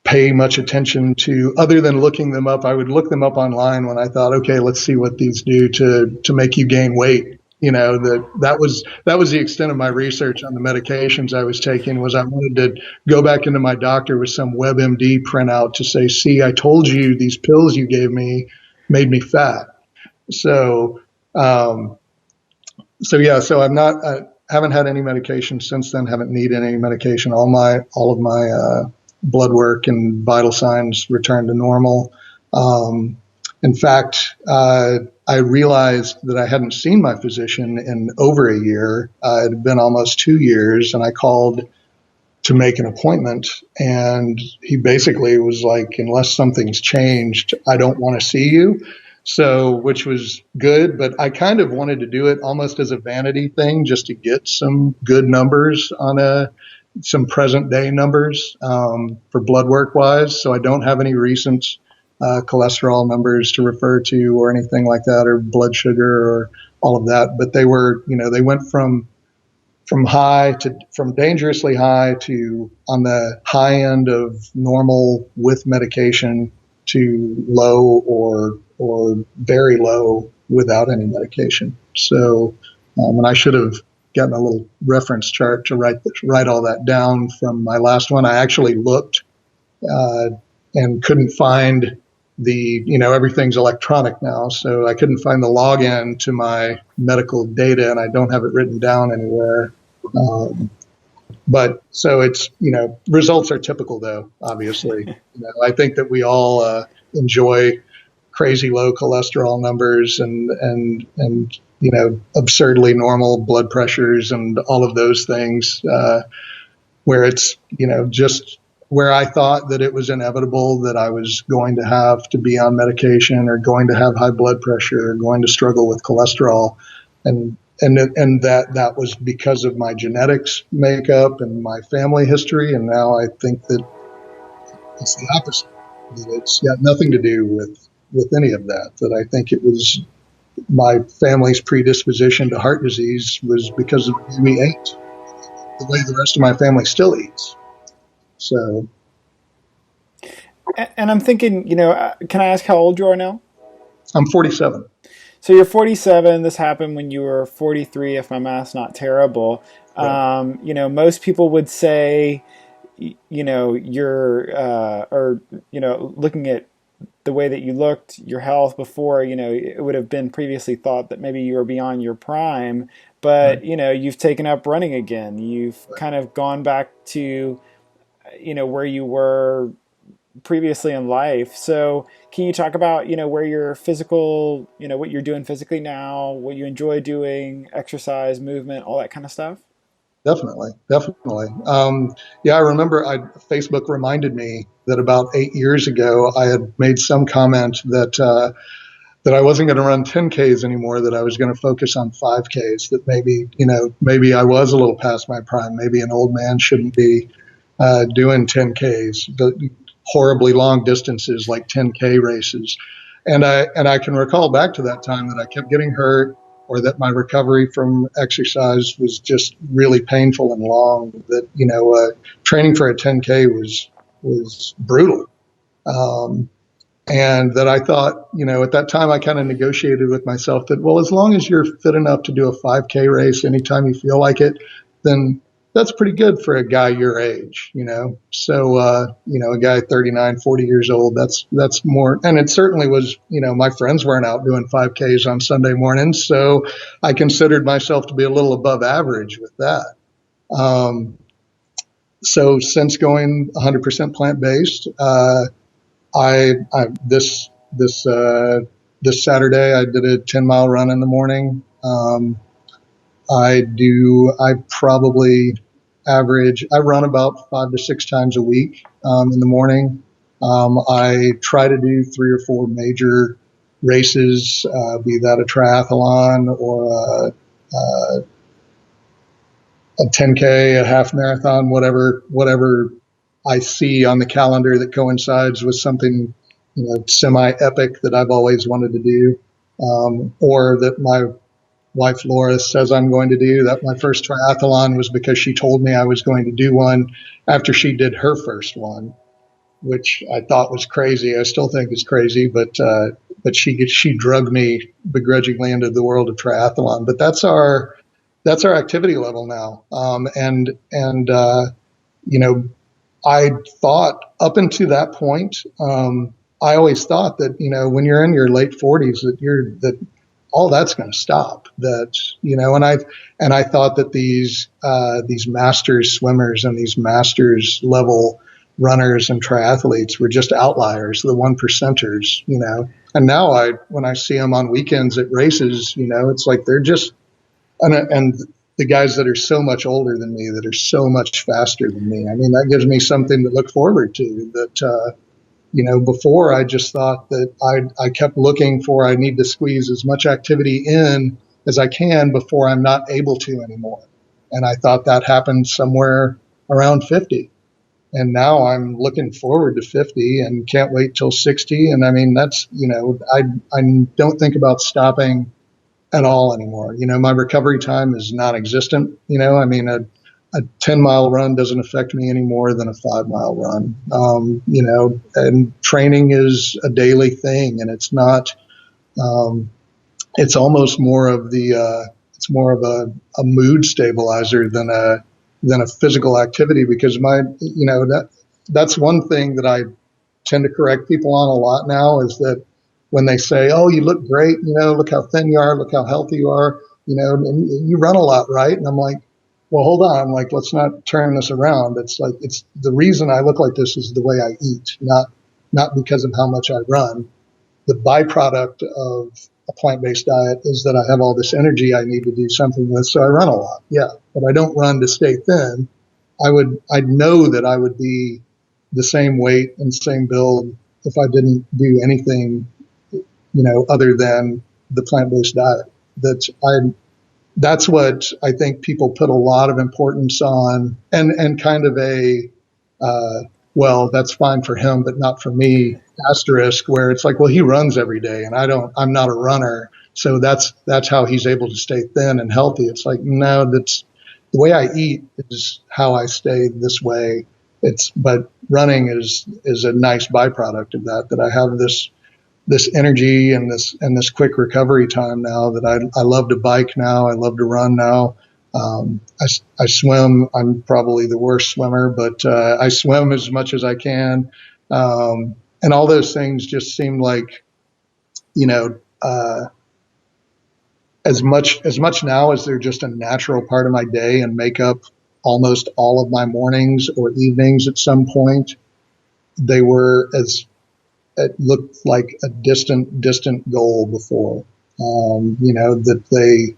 Speaker 2: pay much attention to, other than looking them up. I would look them up online when I thought, okay, let's see what these do to make you gain weight. That was the extent of my research on the medications I was taking. Was I wanted to go back into my doctor with some WebMD printout to say, see, I told you these pills you gave me made me fat. So, so I'm not, I haven't had any medication since then. Haven't needed any medication. All of my blood work and vital signs returned to normal. In fact, I realized that I hadn't seen my physician in over a year. It had been almost 2 years, and I called to make an appointment, and he basically was like, unless something's changed, I don't want to see you. So, which was good, but I kind of wanted to do it almost as a vanity thing, just to get some good numbers some present day numbers for blood work wise. So I don't have any recent cholesterol numbers to refer to or anything like that, or blood sugar or all of that. But they were, they went from from dangerously high to on the high end of normal with medication to low or very low without any medication. So, and I should have gotten a little reference chart to write all that down from my last one. I actually looked and couldn't find everything's electronic now, so I couldn't find the login to my medical data, and I don't have it written down anywhere. But so it's, results are typical though, obviously. I think that we all enjoy crazy low cholesterol numbers and absurdly normal blood pressures and all of those things, where it's, just where I thought that it was inevitable that I was going to have to be on medication or going to have high blood pressure or going to struggle with cholesterol. And that was because of my genetics makeup and my family history. And now I think that it's the opposite. That it's got nothing to do with any of that. That I think it was my family's predisposition to heart disease was because of the way we ate, the way the rest of my family still eats. So.
Speaker 1: And I'm thinking, can I ask how old you are now?
Speaker 2: I'm 47.
Speaker 1: So you're 47. This happened when you were 43, if my math's not terrible. Right. Most people would say, you're, looking at the way that you looked, your health before, it would have been previously thought that maybe you were beyond your prime. But, right. You've taken up running again. You've right. kind of gone back to, where you were previously in life. So can you talk about, where your physical, what you're doing physically now, what you enjoy doing, exercise, movement, all that kind of stuff?
Speaker 2: Definitely. Yeah, I remember Facebook reminded me that about 8 years ago, I had made some comment that I wasn't going to run 10Ks anymore, that I was going to focus on 5Ks, that maybe I was a little past my prime. Maybe an old man shouldn't be doing 10Ks, but horribly long distances like 10K races. And I can recall back to that time that I kept getting hurt, or that my recovery from exercise was just really painful and long, that, training for a 10K was brutal. And that I thought, at that time I kind of negotiated with myself that, well, as long as you're fit enough to do a 5K race anytime you feel like it, then that's pretty good for a guy your age, So, a guy 39, 40 years old, that's more. And it certainly was, my friends weren't out doing 5Ks on Sunday mornings. So I considered myself to be a little above average with that. So since going 100% plant-based, this Saturday I did a 10-mile run in the morning. I probably I run about 5 to 6 times a week in the morning. I try to do 3 or 4 major races, be that a triathlon or a 10K, a half marathon, whatever I see on the calendar that coincides with something, semi-epic that I've always wanted to do, or that my wife Laura says I'm going to do. That my first triathlon was because she told me I was going to do one after she did her first one, which I thought was crazy. I still think it's crazy, but she drugged me begrudgingly into the world of triathlon. But that's our activity level now. I thought up until that point, I always thought that, when you're in your late 40s that all that's going to stop. That, and I thought that these masters swimmers and these masters level runners and triathletes were just outliers, the 1%ers, and now when I see them on weekends at races, it's like they're just, and the guys that are so much older than me, that are so much faster than me. I mean, that gives me something to look forward to. That, before I just thought that I kept looking for, I need to squeeze as much activity in as I can before I'm not able to anymore. And I thought that happened somewhere around 50. And now I'm looking forward to 50 and can't wait till 60. And I mean, that's, I don't think about stopping at all anymore. My recovery time is non-existent. I mean, a 10-mile run doesn't affect me any more than a 5-mile run. And training is a daily thing, and it's not, it's almost more of it's more of a mood stabilizer than a physical activity, because that's one thing that I tend to correct people on a lot now, is that when they say, "Oh, you look great, look how thin you are, look how healthy you are, and you run a lot, right?" And I'm like, well, hold on, I'm like, let's not turn this around. It's like, it's the reason I look like this is the way I eat, not because of how much I run. The byproduct of a plant-based diet is that I have all this energy I need to do something with, so I run a lot. Yeah, but I don't run to stay thin. I'd know that I would be the same weight and same build if I didn't do anything, other than the plant-based diet. That's what I think people put a lot of importance on, and kind of well, that's fine for him, but not for me asterisk, where it's like, well, he runs every day and I'm not a runner. So that's how he's able to stay thin and healthy. It's like, no, that's the way I eat is how I stay this way. But running is a nice byproduct of that I have this energy and this quick recovery time now, that I love to bike now. I love to run now. I swim. I'm probably the worst swimmer, but I swim as much as I can. And all those things just seem like, as much now as they're just a natural part of my day and make up almost all of my mornings or evenings at some point, they were it looked like a distant goal before. It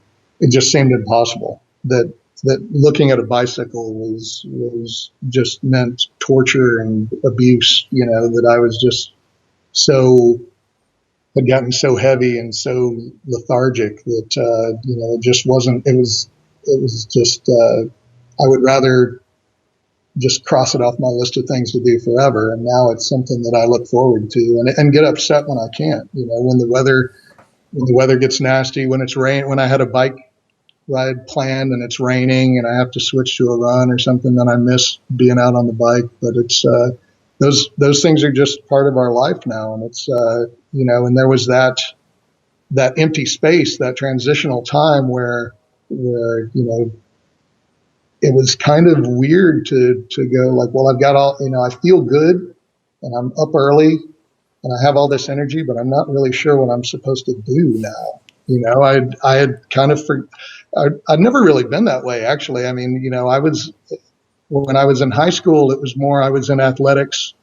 Speaker 2: just seemed impossible. That looking at a bicycle was just meant torture and abuse. That I was just had gotten so heavy and so lethargic that it just wasn't. It was just. I would rather just cross it off my list of things to do forever. And now it's something that I look forward to, and get upset when I can't. When the weather gets nasty, when it's rain, when I had a bike ride planned and it's raining and I have to switch to a run or something, then I miss being out on the bike. But it's those things are just part of our life now, and it's and there was that empty space, that transitional time where it was kind of weird to go like, well, I've got all, I feel good and I'm up early and I have all this energy, but I'm not really sure what I'm supposed to do now. I had kind of, I'd never really been that way, actually. I mean, when I was in high school, it was more, I was in athletics.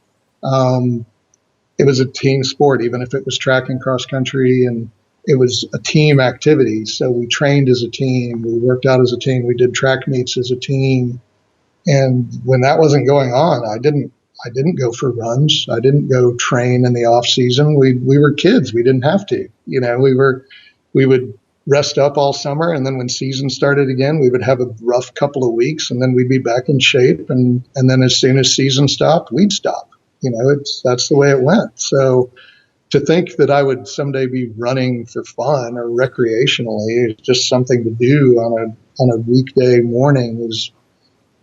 Speaker 2: It was a team sport, even if it was track and cross country, and it was a team activity. So we trained as a team, we worked out as a team, we did track meets as a team. And when that wasn't going on, I didn't go for runs. I didn't go train in the off season. We were kids. We didn't have to. We would rest up all summer, and then when season started again, we would have a rough couple of weeks, and then we'd be back in shape. And then as soon as season stopped, we'd stop. That's the way it went. So to think that I would someday be running for fun or recreationally, just something to do on a weekday morning, is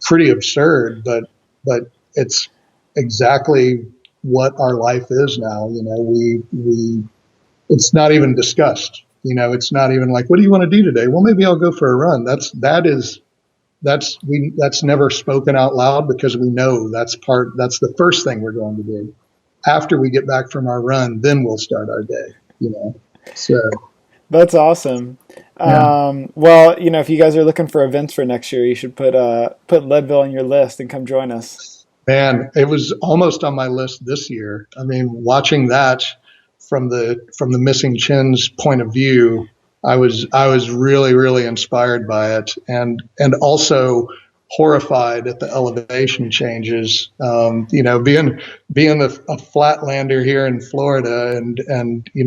Speaker 2: pretty absurd. But it's exactly what our life is now. It's not even discussed. It's not even like, what do you want to do today? Well, maybe I'll go for a run. That's never spoken out loud, because we know that's the first thing we're going to do. After we get back from our run, then we'll start our day. So
Speaker 1: that's awesome.
Speaker 2: Yeah.
Speaker 1: Well, if you guys are looking for events for next year, you should put Leadville on your list and come join us.
Speaker 2: Man, it was almost on my list this year. I mean, watching that from the missing chin's point of view, I was really, really inspired by it, and also horrified at the elevation changes. Being a flatlander here in Florida, and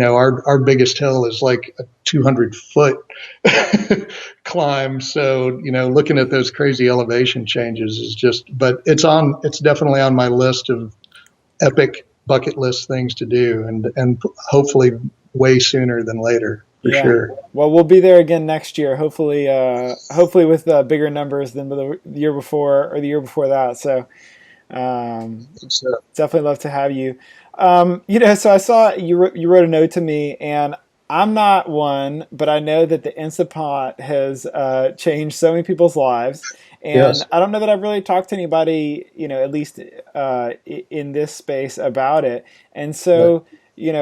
Speaker 2: our biggest hill is like a 200-foot climb. So looking at those crazy elevation changes is just. But it's definitely on my list of epic bucket list things to do, and hopefully way sooner than later. for
Speaker 1: Yeah.
Speaker 2: sure.
Speaker 1: Well, we'll be there again next year. Hopefully with bigger numbers than the year before or the year before that. So um,
Speaker 2: So,
Speaker 1: definitely love to have you. So I saw you wrote a note to me, and I'm not one, but I know that the Instapot has changed so many people's lives, and
Speaker 2: yes,
Speaker 1: I don't know that I've really talked to anybody, at least in this space about it. And
Speaker 2: right.
Speaker 1: so,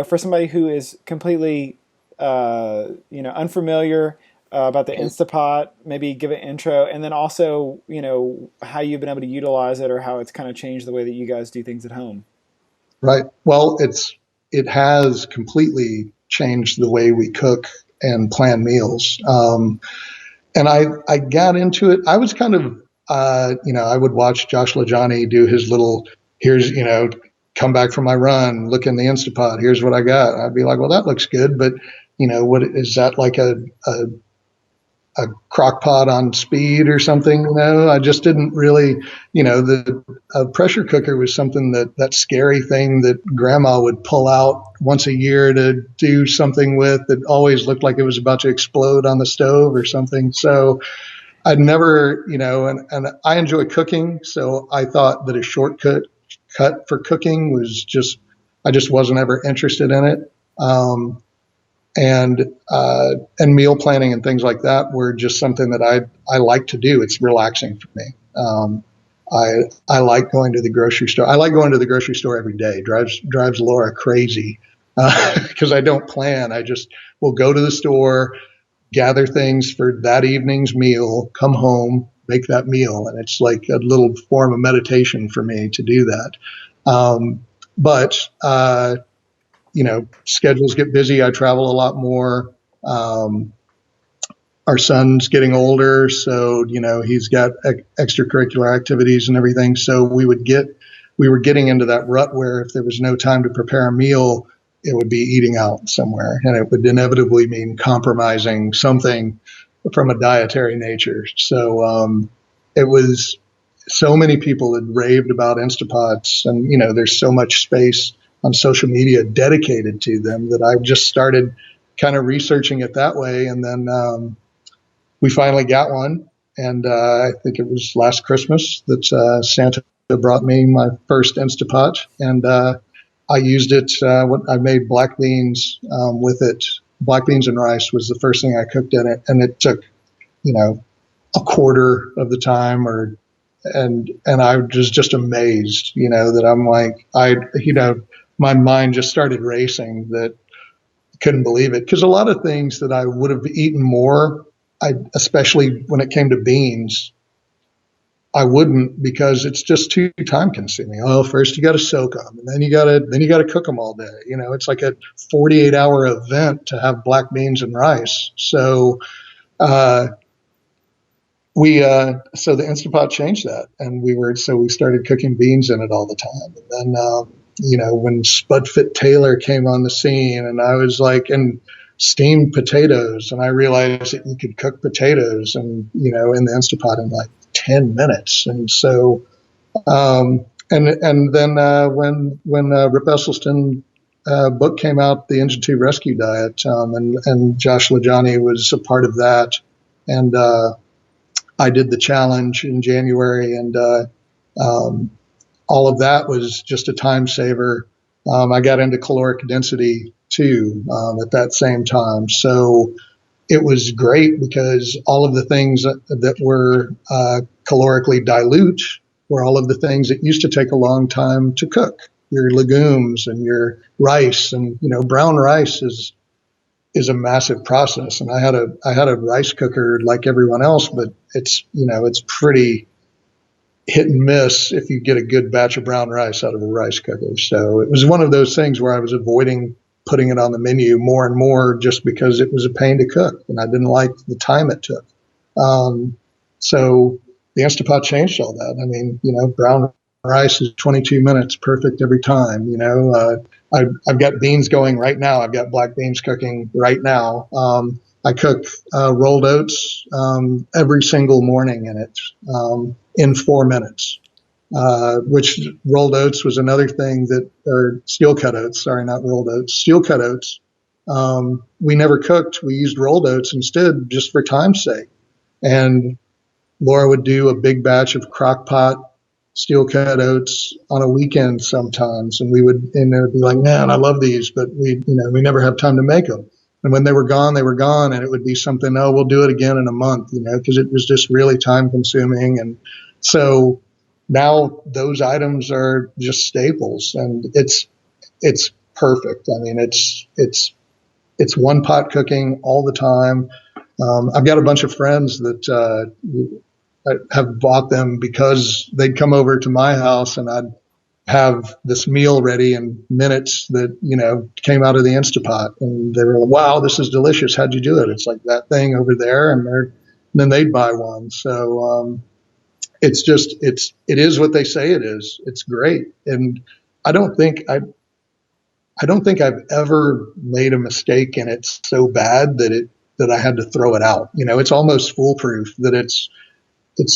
Speaker 1: for somebody who is completely, unfamiliar about the Instapot, maybe give an intro, and then also, how you've been able to utilize it or how it's kind of changed the way that you guys do things at home.
Speaker 2: Right. Well, it has completely changed the way we cook and plan meals. And I got into it. I was kind of, I would watch Josh LaJohny do his little, here's, come back from my run, look in the Instapot, here's what I got. I'd be like, well, that looks good, but what is that, like a crock pot on speed or something? I just didn't really, the a pressure cooker was something that scary thing that grandma would pull out once a year to do something with, that always looked like it was about to explode on the stove or something. So I'd never, and I enjoy cooking. So I thought that a shortcut cut for cooking was I just wasn't ever interested in it. And meal planning and things like that were just something that I like to do. It's relaxing for me. I like going to the grocery store. I like going to the grocery store every day. Drives Laura crazy because I don't plan. I just will go to the store, gather things for that evening's meal, come home, make that meal, and it's like a little form of meditation for me to do that. But schedules get busy. I travel a lot more. Um, our son's getting older, so he's got extracurricular activities and everything. So we were getting into that rut where if there was no time to prepare a meal, it would be eating out somewhere, and it would inevitably mean compromising something from a dietary nature. So it was so many people had raved about Instapots, and there's so much space on social media dedicated to them that I just started kind of researching it that way, and then we finally got one, and I think it was last Christmas that Santa brought me my first Instapot, and I used it. I made black beans with it. Black beans and rice was the first thing I cooked in it, and it took a quarter of the time, and I was just amazed, that I'm like, my mind just started racing, that couldn't believe it, because a lot of things that I would have eaten more, especially when it came to beans, I wouldn't, because it's just too time consuming. Oh, first you got to soak them, and then you got to cook them all day. It's like a 48-hour event to have black beans and rice. So uh, so the Instapot changed that, and we started cooking beans in it all the time. And then when Spudfit Taylor came on the scene, and I was like, and steamed potatoes, and I realized that you could cook potatoes and in the Instapot in like 10 minutes. And so and then when Rip Esselstyn book came out, the Engine 2 Rescue Diet, and Josh LaJohny was a part of that, and I did the challenge in January, and um, all of that was just a time saver. I got into caloric density too at that same time. So it was great, because all of the things that were calorically dilute were all of the things that used to take a long time to cook. Your legumes and your rice, and brown rice is a massive process. And I had a rice cooker like everyone else, but it's pretty hit and miss if you get a good batch of brown rice out of a rice cooker. So it was one of those things where I was avoiding putting it on the menu more and more, just because it was a pain to cook and I didn't like the time it took. So the Instapot changed all that. I mean, brown rice is 22 minutes, perfect every time. I've got beans going right now. I've got black beans cooking right now. I cook rolled oats every single morning in it in 4 minutes. Which rolled oats was another thing or steel cut oats, sorry, not rolled oats, steel cut oats we never cooked. We used rolled oats instead, just for time's sake. And Laura would do a big batch of crock pot steel cut oats on a weekend sometimes, and it would be like, man, I love these, but we never have time to make them. And when they were gone, and it would be something, oh, we'll do it again in a month, because it was just really time consuming. And so now those items are just staples, and it's perfect. I mean, it's one pot cooking all the time. I've got a bunch of friends that I have bought them because they'd come over to my house and I'd have this meal ready in minutes that, came out of the Instapot. And they were like, wow, this is delicious. How'd you do it? It's like that thing over there. And then they'd buy one. So it is what they say it is. It's great. And I don't think I've ever made a mistake and it's so bad that I had to throw it out. It's almost foolproof that it's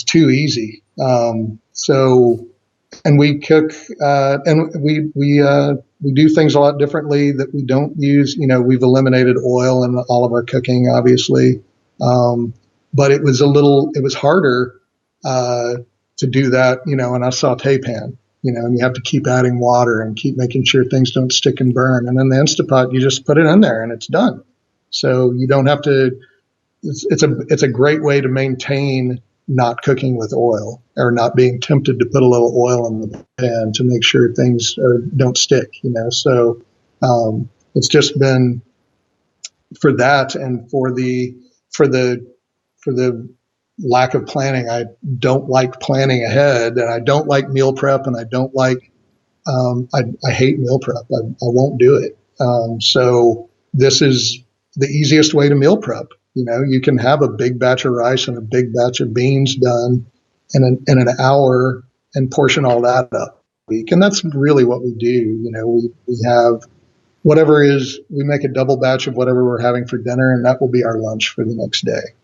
Speaker 2: too easy. And we cook, and we do things a lot differently that we don't use. We've eliminated oil in all of our cooking, obviously. But it was harder, to do that, in a saute pan, and you have to keep adding water and keep making sure things don't stick and burn. And then the Instapot, you just put it in there and it's done. So you don't have to, it's a great way to maintain not cooking with oil or not being tempted to put a little oil in the pan to make sure things don't stick, So it's just been for that, and for the lack of planning. I don't like planning ahead, and I don't like meal prep, and I don't like I hate meal prep. I won't do it. So this is the easiest way to meal prep. You can have a big batch of rice and a big batch of beans done in an hour and portion all that up a week. And that's really what we do. We have we make a double batch of whatever we're having for dinner, and that will be our lunch for the next day.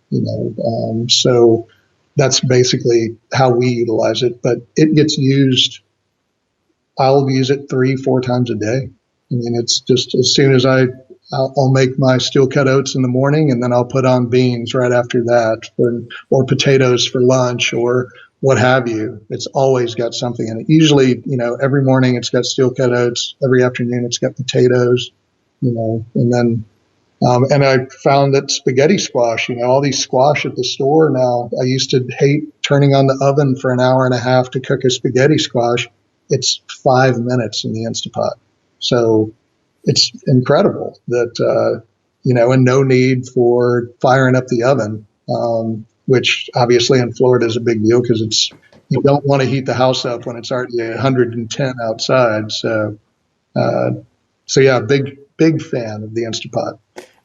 Speaker 2: So that's basically how we utilize it, but it gets used. I'll use it 3-4 times a day. I mean, it's just as soon as I'll make my steel cut oats in the morning, and then I'll put on beans right after that, or potatoes for lunch, or what have you. It's always got something in it. Usually, every morning it's got steel cut oats. Every afternoon it's got potatoes, and then, and I found that spaghetti squash, all these squash at the store now. I used to hate turning on the oven for an hour and a half to cook a spaghetti squash. It's 5 minutes in the Instapot. So it's incredible that, and no need for firing up the oven, which obviously in Florida is a big deal because you don't want to heat the house up when it's already 110 outside. So yeah, big fan of the Instapot.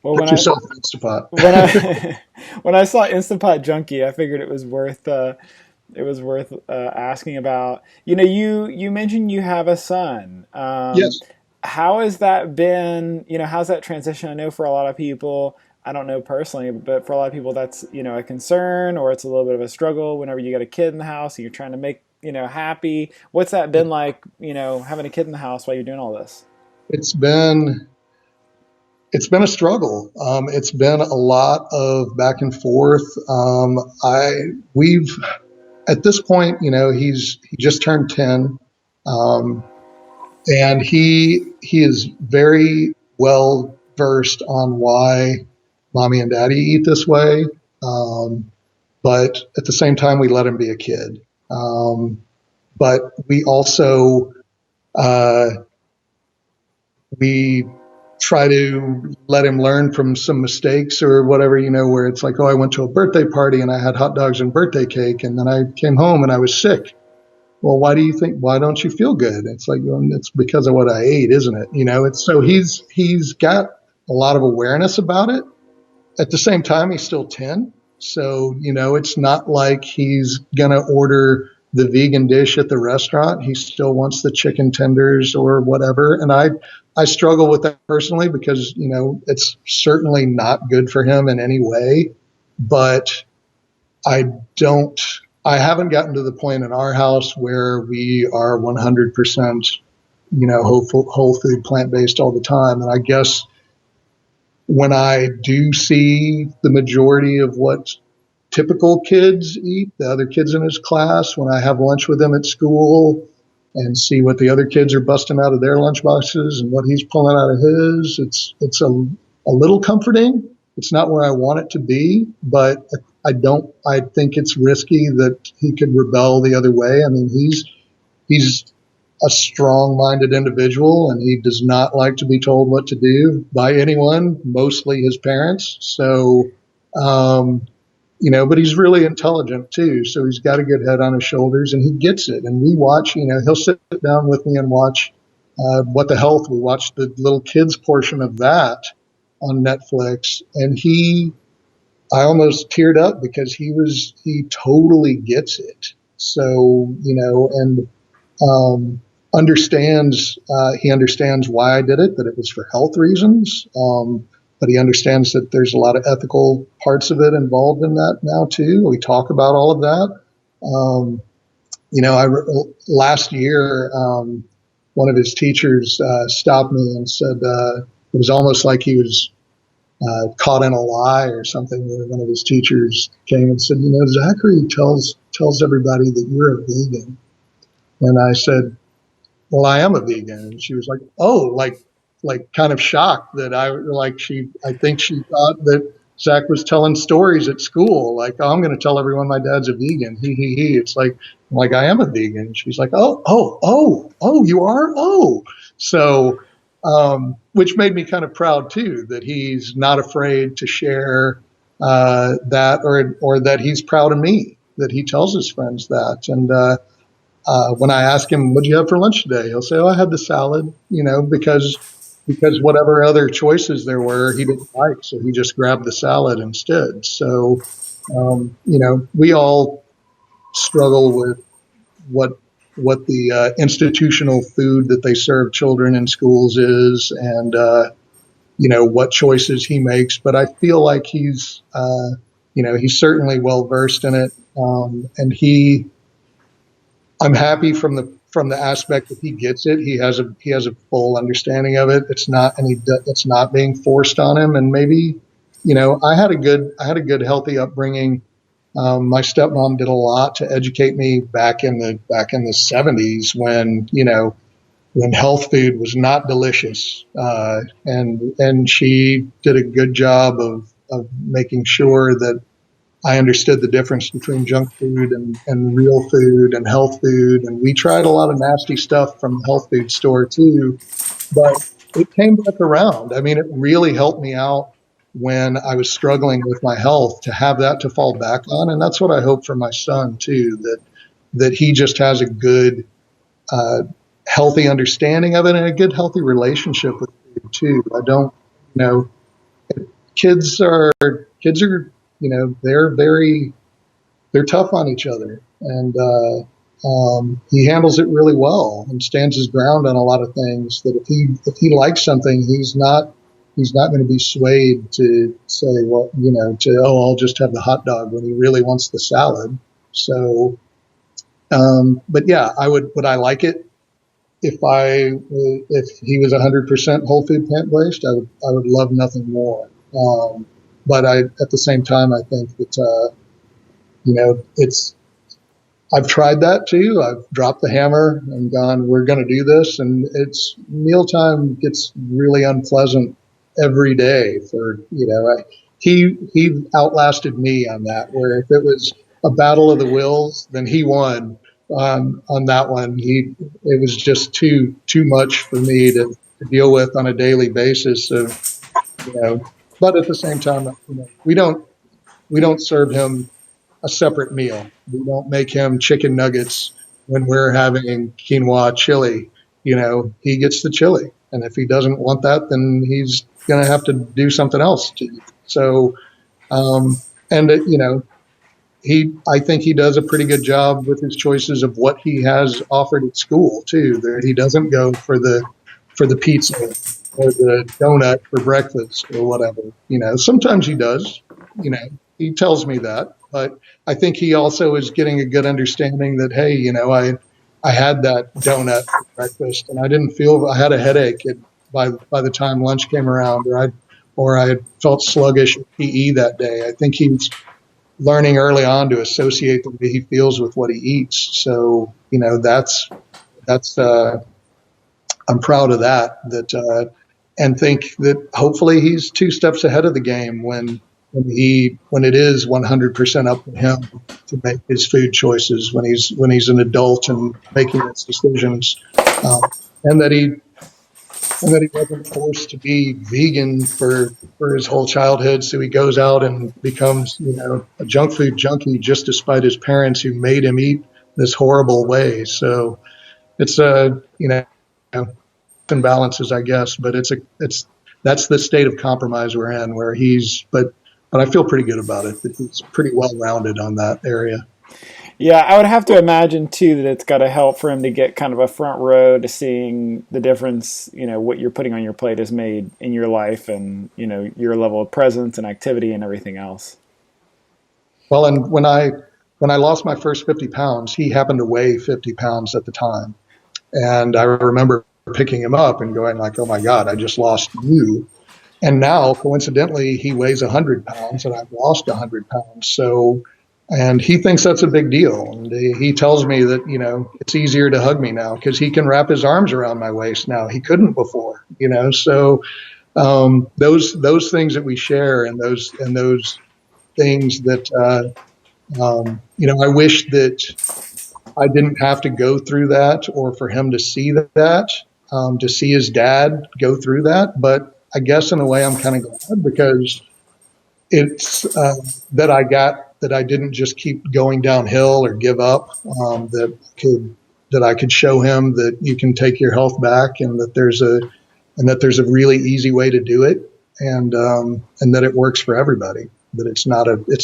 Speaker 1: Well,
Speaker 2: Put yourself in Instapot.
Speaker 1: When I saw Instapot Junkie, I figured it was worth asking about. You mentioned you have a son.
Speaker 2: Yes.
Speaker 1: How has that been? How's that transition? I know for a lot of people, I don't know personally, but for a lot of people, that's a concern, or it's a little bit of a struggle whenever you got a kid in the house and you're trying to make happy. What's that been like? Having a kid in the house while you're doing all this.
Speaker 2: It's been a struggle. It's been a lot of back and forth. We've at this point, he just turned 10. And he is very well versed on why mommy and daddy eat this way. But at the same time, we let him be a kid. But we also, we try to let him learn from some mistakes or whatever, where it's like, oh, I went to a birthday party and I had hot dogs and birthday cake, and then I came home and I was sick. Well, why don't you feel good? It's like, well, it's because of what I ate, isn't it? So he's got a lot of awareness about it. At the same time, he's still 10. So, it's not like he's going to order the vegan dish at the restaurant. He still wants the chicken tenders or whatever. And I struggle with that personally because, it's certainly not good for him in any way, but I haven't gotten to the point in our house where we are 100%, whole food, plant-based all the time. And I guess when I do see the majority of what typical kids eat, the other kids in his class, when I have lunch with him at school and see what the other kids are busting out of their lunch boxes and what he's pulling out of his, it's a little comforting. It's not where I want it to be, but I think it's risky that he could rebel the other way. I mean, he's a strong-minded individual, and he does not like to be told what to do by anyone, mostly his parents. So, but he's really intelligent too. So he's got a good head on his shoulders, and he gets it. And we watch, he'll sit down with me and watch What the Health. We watched the little kids portion of that on Netflix, and I almost teared up because he totally gets it. So, and he understands why I did it, that it was for health reasons. But he understands that there's a lot of ethical parts of it involved in that now too. We talk about all of that. Last year, one of his teachers stopped me and said it was almost like he was caught in a lie or something. Where one of his teachers came and said, Zachary tells everybody that you're a vegan. And I said, well, I am a vegan. And she was like, oh, like kind of shocked that I think she thought that Zach was telling stories at school. Like, oh, I'm going to tell everyone my dad's a vegan. He. It's like I am a vegan. She's like, oh, you are? Oh. So, which made me kind of proud too, that he's not afraid to share that, or that he's proud of me, that he tells his friends that. And when I ask him, what'd you have for lunch today? He'll say, oh, I had the salad, because whatever other choices there were, he didn't like. So he just grabbed the salad instead. So, we all struggle with what the institutional food that they serve children in schools is, and, what choices he makes. But I feel like he's certainly well versed in it. And I'm happy from the aspect that he gets it. He has a full understanding of it. It's not being forced on him. And maybe, I had a good healthy upbringing. My stepmom did a lot to educate me back in the 70s when health food was not delicious. And she did a good job of making sure that I understood the difference between junk food and real food and health food. And we tried a lot of nasty stuff from the health food store too, but it came back around. I mean, it really helped me out when I was struggling with my health to have that to fall back on. And that's what I hope for my son too, that he just has a good, healthy understanding of it and a good, healthy relationship with food too. I don't, kids are, they're tough on each other, and he handles it really well and stands his ground on a lot of things. That if he likes something, he's not going to be swayed to say, well, I'll just have the hot dog when he really wants the salad. So, but yeah, would I like it if he was 100% whole food plant based? I would love nothing more. But at the same time, I think that, I've tried that too. I've dropped the hammer and gone, we're going to do this. And mealtime gets really unpleasant every day he outlasted me on that, where if it was a battle of the wills, then he won on that one. It was just too much for me to deal with on a daily basis but at the same time, we don't serve him a separate meal. We don't make him chicken nuggets when we're having quinoa chili. He gets the chili, and if he doesn't want that, then he's going to have to do something else. So, I think he does a pretty good job with his choices of what he has offered at school too. That he doesn't go for the pizza or the donut for breakfast or whatever. Sometimes he does. He tells me that, but I think he also is getting a good understanding that, hey, I had that donut for breakfast and I had a headache by the time lunch came around, or I felt sluggish in PE that day. I think he's learning early on to associate the way he feels with what he eats. So, that's I'm proud of that, and think that hopefully he's 2 steps ahead of the game when it is 100% up to him to make his food choices when he's an adult and making his decisions, and that he wasn't forced to be vegan for his whole childhood. So he goes out and becomes, a junk food junkie just despite his parents who made him eat this horrible way. So it's and balances, I guess, but that's the state of compromise we're in, where but I feel pretty good about it, that he's pretty well rounded on that area.
Speaker 1: Yeah, I would have to imagine too that it's got to help for him to get kind of a front row to seeing the difference, what you're putting on your plate has made in your life, and, your level of presence and activity and everything else.
Speaker 2: Well, and when I lost my first 50 pounds, he happened to weigh 50 pounds at the time. And I remember picking him up and going like, oh my God, I just lost you. And now, coincidentally, he weighs 100 pounds and I've lost 100 pounds. So, and he thinks that's a big deal. And he tells me that, it's easier to hug me now because he can wrap his arms around my waist now. He couldn't before, So those things that we share, and those things that, I wish that I didn't have to go through that, or for him to see that, to see his dad go through that. But I guess in a way I'm kind of glad, because it's that I didn't just keep going downhill or give up, that I could show him that you can take your health back, and that there's a really easy way to do it, and that it works for everybody, that it's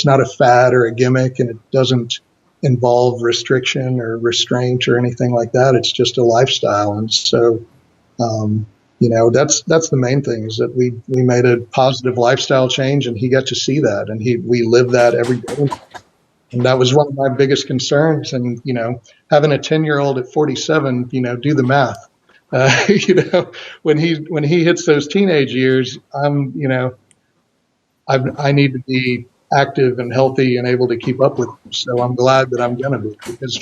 Speaker 2: not a fad or a gimmick, and it doesn't involve restriction or restraint or anything like that. It's just a lifestyle. And so, that's the main thing, is that we made a positive lifestyle change, and he got to see that, and we live that every day. And that was one of my biggest concerns. And, having a 10-year-old at 47, do the math. When he hits those teenage years, I need to be active and healthy and able to keep up with him. So I'm glad that I'm going to be, because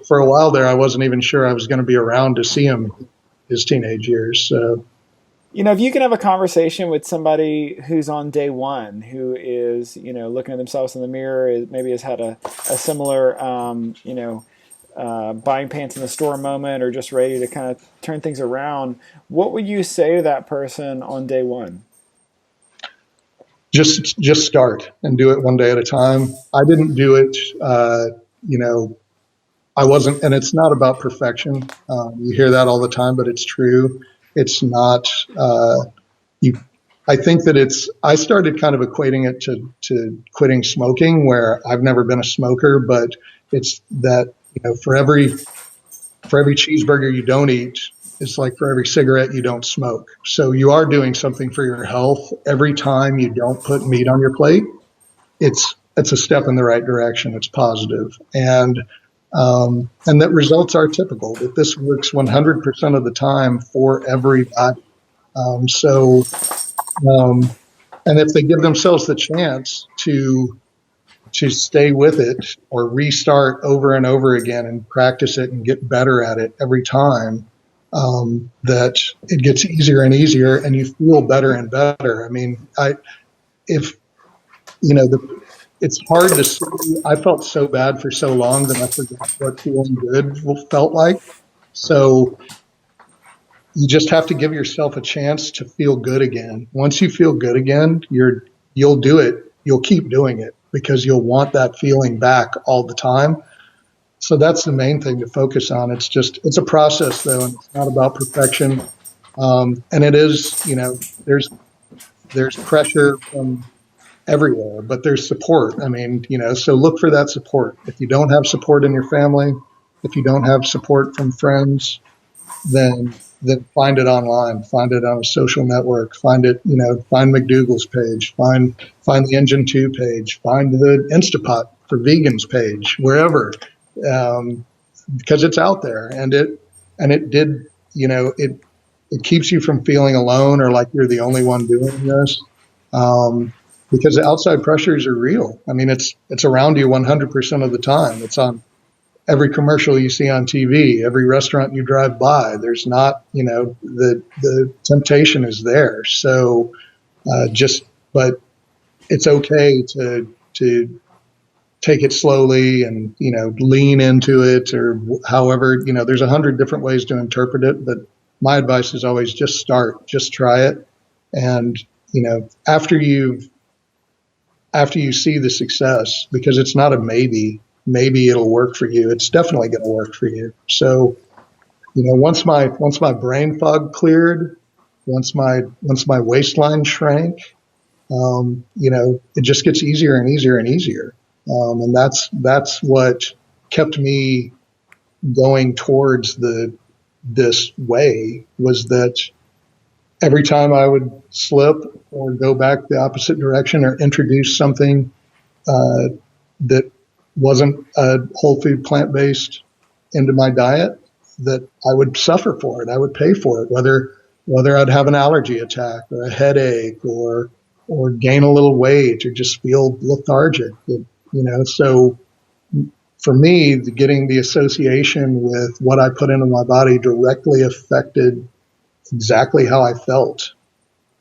Speaker 2: for a while there, I wasn't even sure I was going to be around to see him his teenage years. So,
Speaker 1: if you can have a conversation with somebody who's on day one, who is, looking at themselves in the mirror, maybe has had a similar, buying pants in the store moment, or just ready to kind of turn things around, what would you say to that person on day one?
Speaker 2: Just start and do it one day at a time. I didn't do it, I wasn't, and it's not about perfection. You hear that all the time, but it's true. It's not, I think that I started kind of equating it to quitting smoking, where I've never been a smoker, but it's that, for every cheeseburger you don't eat, it's like for every cigarette you don't smoke. So you are doing something for your health every time you don't put meat on your plate. It's a step in the right direction. It's positive. And that results are typical, that this works 100% of the time for everybody. And if they give themselves the chance to stay with it, or restart over and over again and practice it and get better at it every time, that it gets easier and easier, and you feel better and better. I mean, it's hard to see. I felt so bad for so long that I forgot what feeling good felt like. So you just have to give yourself a chance to feel good again. Once you feel good again, you'll do it. You'll keep doing it, because you'll want that feeling back all the time. So that's the main thing to focus on. It's a process, though, and it's not about perfection. And it is, there's pressure from everywhere, but there's support. I mean, so look for that support. If you don't have support in your family, if you don't have support from friends, then find it online, find it on a social network, find McDougall's page, find the Engine 2 page, find the Instapot for Vegans page, wherever, because it's out there, and it did, it keeps you from feeling alone or like you're the only one doing this. because the outside pressures are real. I mean, it's around you 100% of the time. It's on every commercial you see on TV, every restaurant you drive by. There's not, the temptation is there. So but it's okay to take it slowly and, lean into it, or however, there's 100 different ways to interpret it. But my advice is always just start, just try it. And, after you see the success, because it's not a maybe it'll work for you. It's definitely going to work for you. So, once my brain fog cleared, once my waistline shrank, it just gets easier and easier and easier. And that's what kept me going towards this way, was that every time I would slip or go back the opposite direction or introduce something that wasn't a whole food plant-based into my diet, that I would suffer for it. I would pay for it, whether I'd have an allergy attack or a headache or gain a little weight or just feel lethargic. So for me, getting the association with what I put into my body directly affected exactly how I felt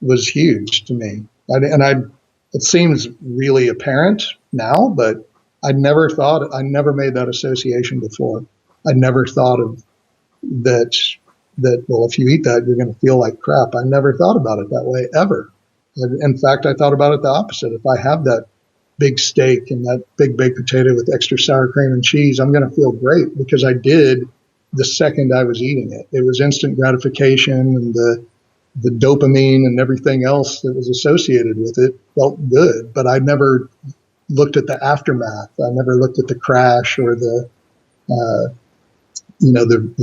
Speaker 2: was huge to me. It seems really apparent now, but I never made that association before. I never thought of that, well, if you eat that, you're going to feel like crap. I never thought about it that way, ever. In fact, I thought about it the opposite. If I have that big steak and that big baked potato with extra sour cream and cheese, I'm going to feel great, because I did the second I was eating it. It was instant gratification, and the dopamine and everything else that was associated with it felt good, but I never looked at the aftermath. I never looked at the crash or the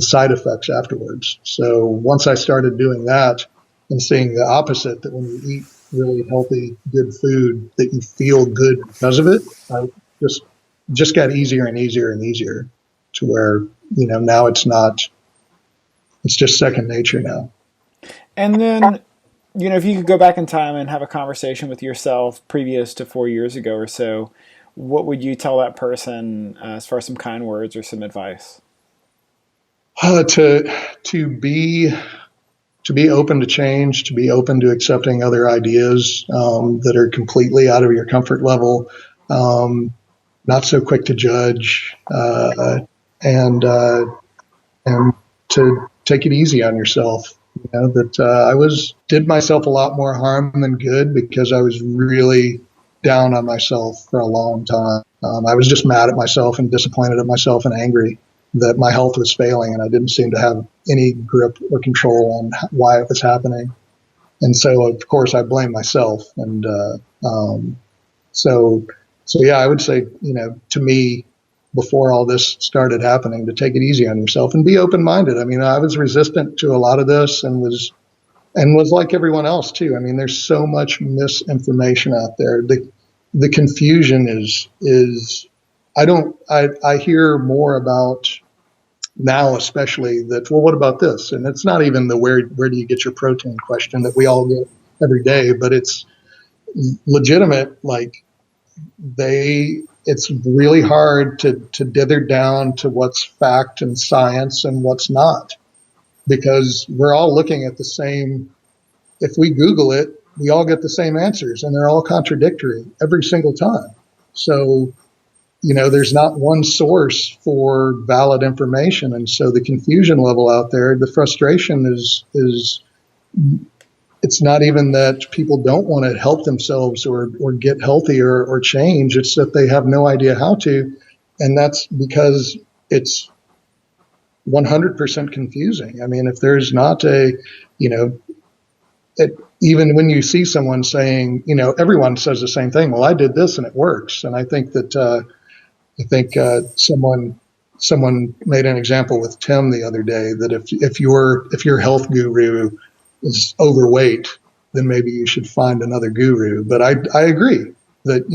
Speaker 2: side effects afterwards. So once I started doing that and seeing the opposite, that when you eat really healthy, good food, that you feel good because of it, I just got easier and easier and easier, to where, now it's just second nature now.
Speaker 1: And then, if you could go back in time and have a conversation with yourself previous to 4 years ago or so, what would you tell that person as far as some kind words or some advice?
Speaker 2: To be open to change, to be open to accepting other ideas that are completely out of your comfort level, not so quick to judge, and to take it easy on yourself. I did myself a lot more harm than good, because I was really down on myself for a long time. I was just mad at myself and disappointed at myself and angry that my health was failing, and I didn't seem to have any grip or control on why it was happening. And so, of course, I blamed myself. And so yeah, I would say, to me, before all this started happening, to take it easy on yourself and be open-minded. I mean, I was resistant to a lot of this, and was like everyone else too. I mean, there's so much misinformation out there. The confusion is I hear more about now, especially, that, well, what about this? And it's not even the where do you get your protein question that we all get every day, but it's legitimate. Like, it's really hard to dither down to what's fact and science and what's not, because we're all looking at the same. If we Google it, we all get the same answers, and they're all contradictory every single time. So, there's not one source for valid information. And so the confusion level out there, the frustration is it's not even that people don't want to help themselves or get healthy or change. It's that they have no idea how to. And that's because it's 100% confusing. I mean, if there's not even when you see someone saying, everyone says the same thing. Well, I did this and it works. And I think that, someone made an example with Tim the other day, that if your health guru is overweight, then maybe you should find another guru. But I agree that,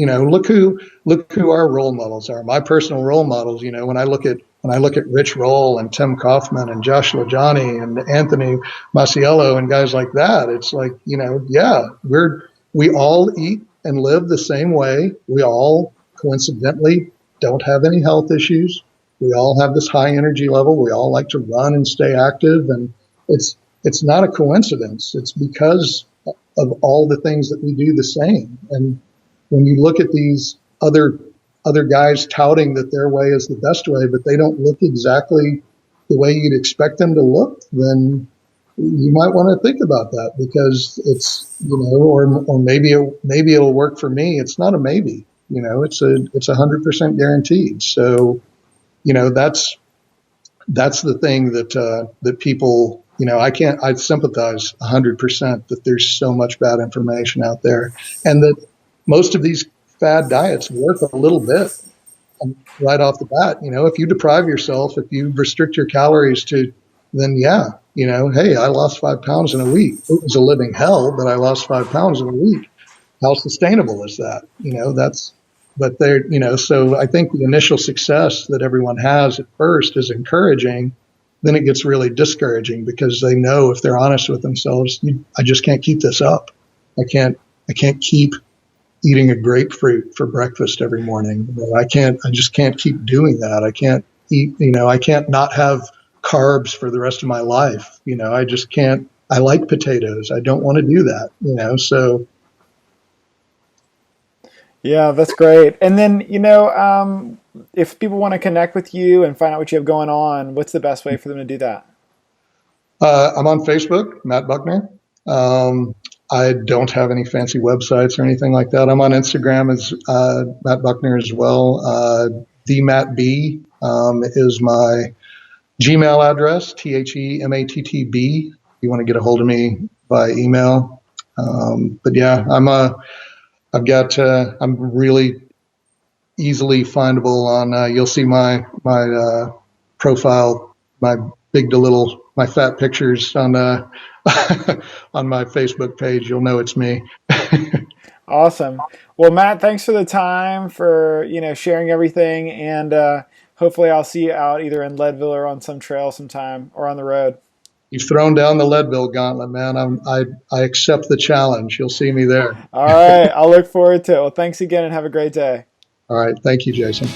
Speaker 2: look who our role models are. My personal role models, when I look at Rich Roll and Tim Kaufman and Josh LaJohny and Anthony Masiello and guys like that, it's like, yeah, we all eat and live the same way. We all coincidentally don't have any health issues. We all have this high energy level. We all like to run and stay active. And it's not a coincidence. It's because of all the things that we do the same. And when you look at these other guys touting that their way is the best way, but they don't look exactly the way you'd expect them to look, then you might want to think about that, because it's, or maybe it'll work for me. It's not a maybe, it's 100% guaranteed. So, that's the thing that people, I sympathize 100% that there's so much bad information out there, and that most of these fad diets work a little bit right off the bat. If you deprive yourself, if you restrict your calories then yeah, hey, I lost 5 pounds in a week. It was a living hell, but I lost 5 pounds in a week. How sustainable is that? So I think the initial success that everyone has at first is encouraging. Then it gets really discouraging, because they know if they're honest with themselves, I just can't keep this up. I can't keep eating a grapefruit for breakfast every morning. I just can't keep doing that. I can't eat, I can't not have carbs for the rest of my life. I just can't. I like potatoes. I don't want to do that, so.
Speaker 1: Yeah, that's great. And then, if people want to connect with you and find out what you have going on, what's the best way for them to do that?
Speaker 2: I'm on Facebook, Matt Buckner. I don't have any fancy websites or anything like that. I'm on Instagram as Matt Buckner as well. The Matt B is my Gmail address, THEMATTB. If you want to get a hold of me by email. But yeah, I'm really easily findable on. You'll see my profile, my big to little, my fat pictures on on my Facebook page. You'll know it's me.
Speaker 1: Awesome. Well, Matt, thanks for the time, for sharing everything, and hopefully I'll see you out either in Leadville or on some trail sometime, or on the road.
Speaker 2: You've thrown down the Leadville gauntlet, man. I accept the challenge. You'll see me there.
Speaker 1: All right. I'll look forward to it. Well, thanks again, and have a great day.
Speaker 2: All right. Thank you, Jason.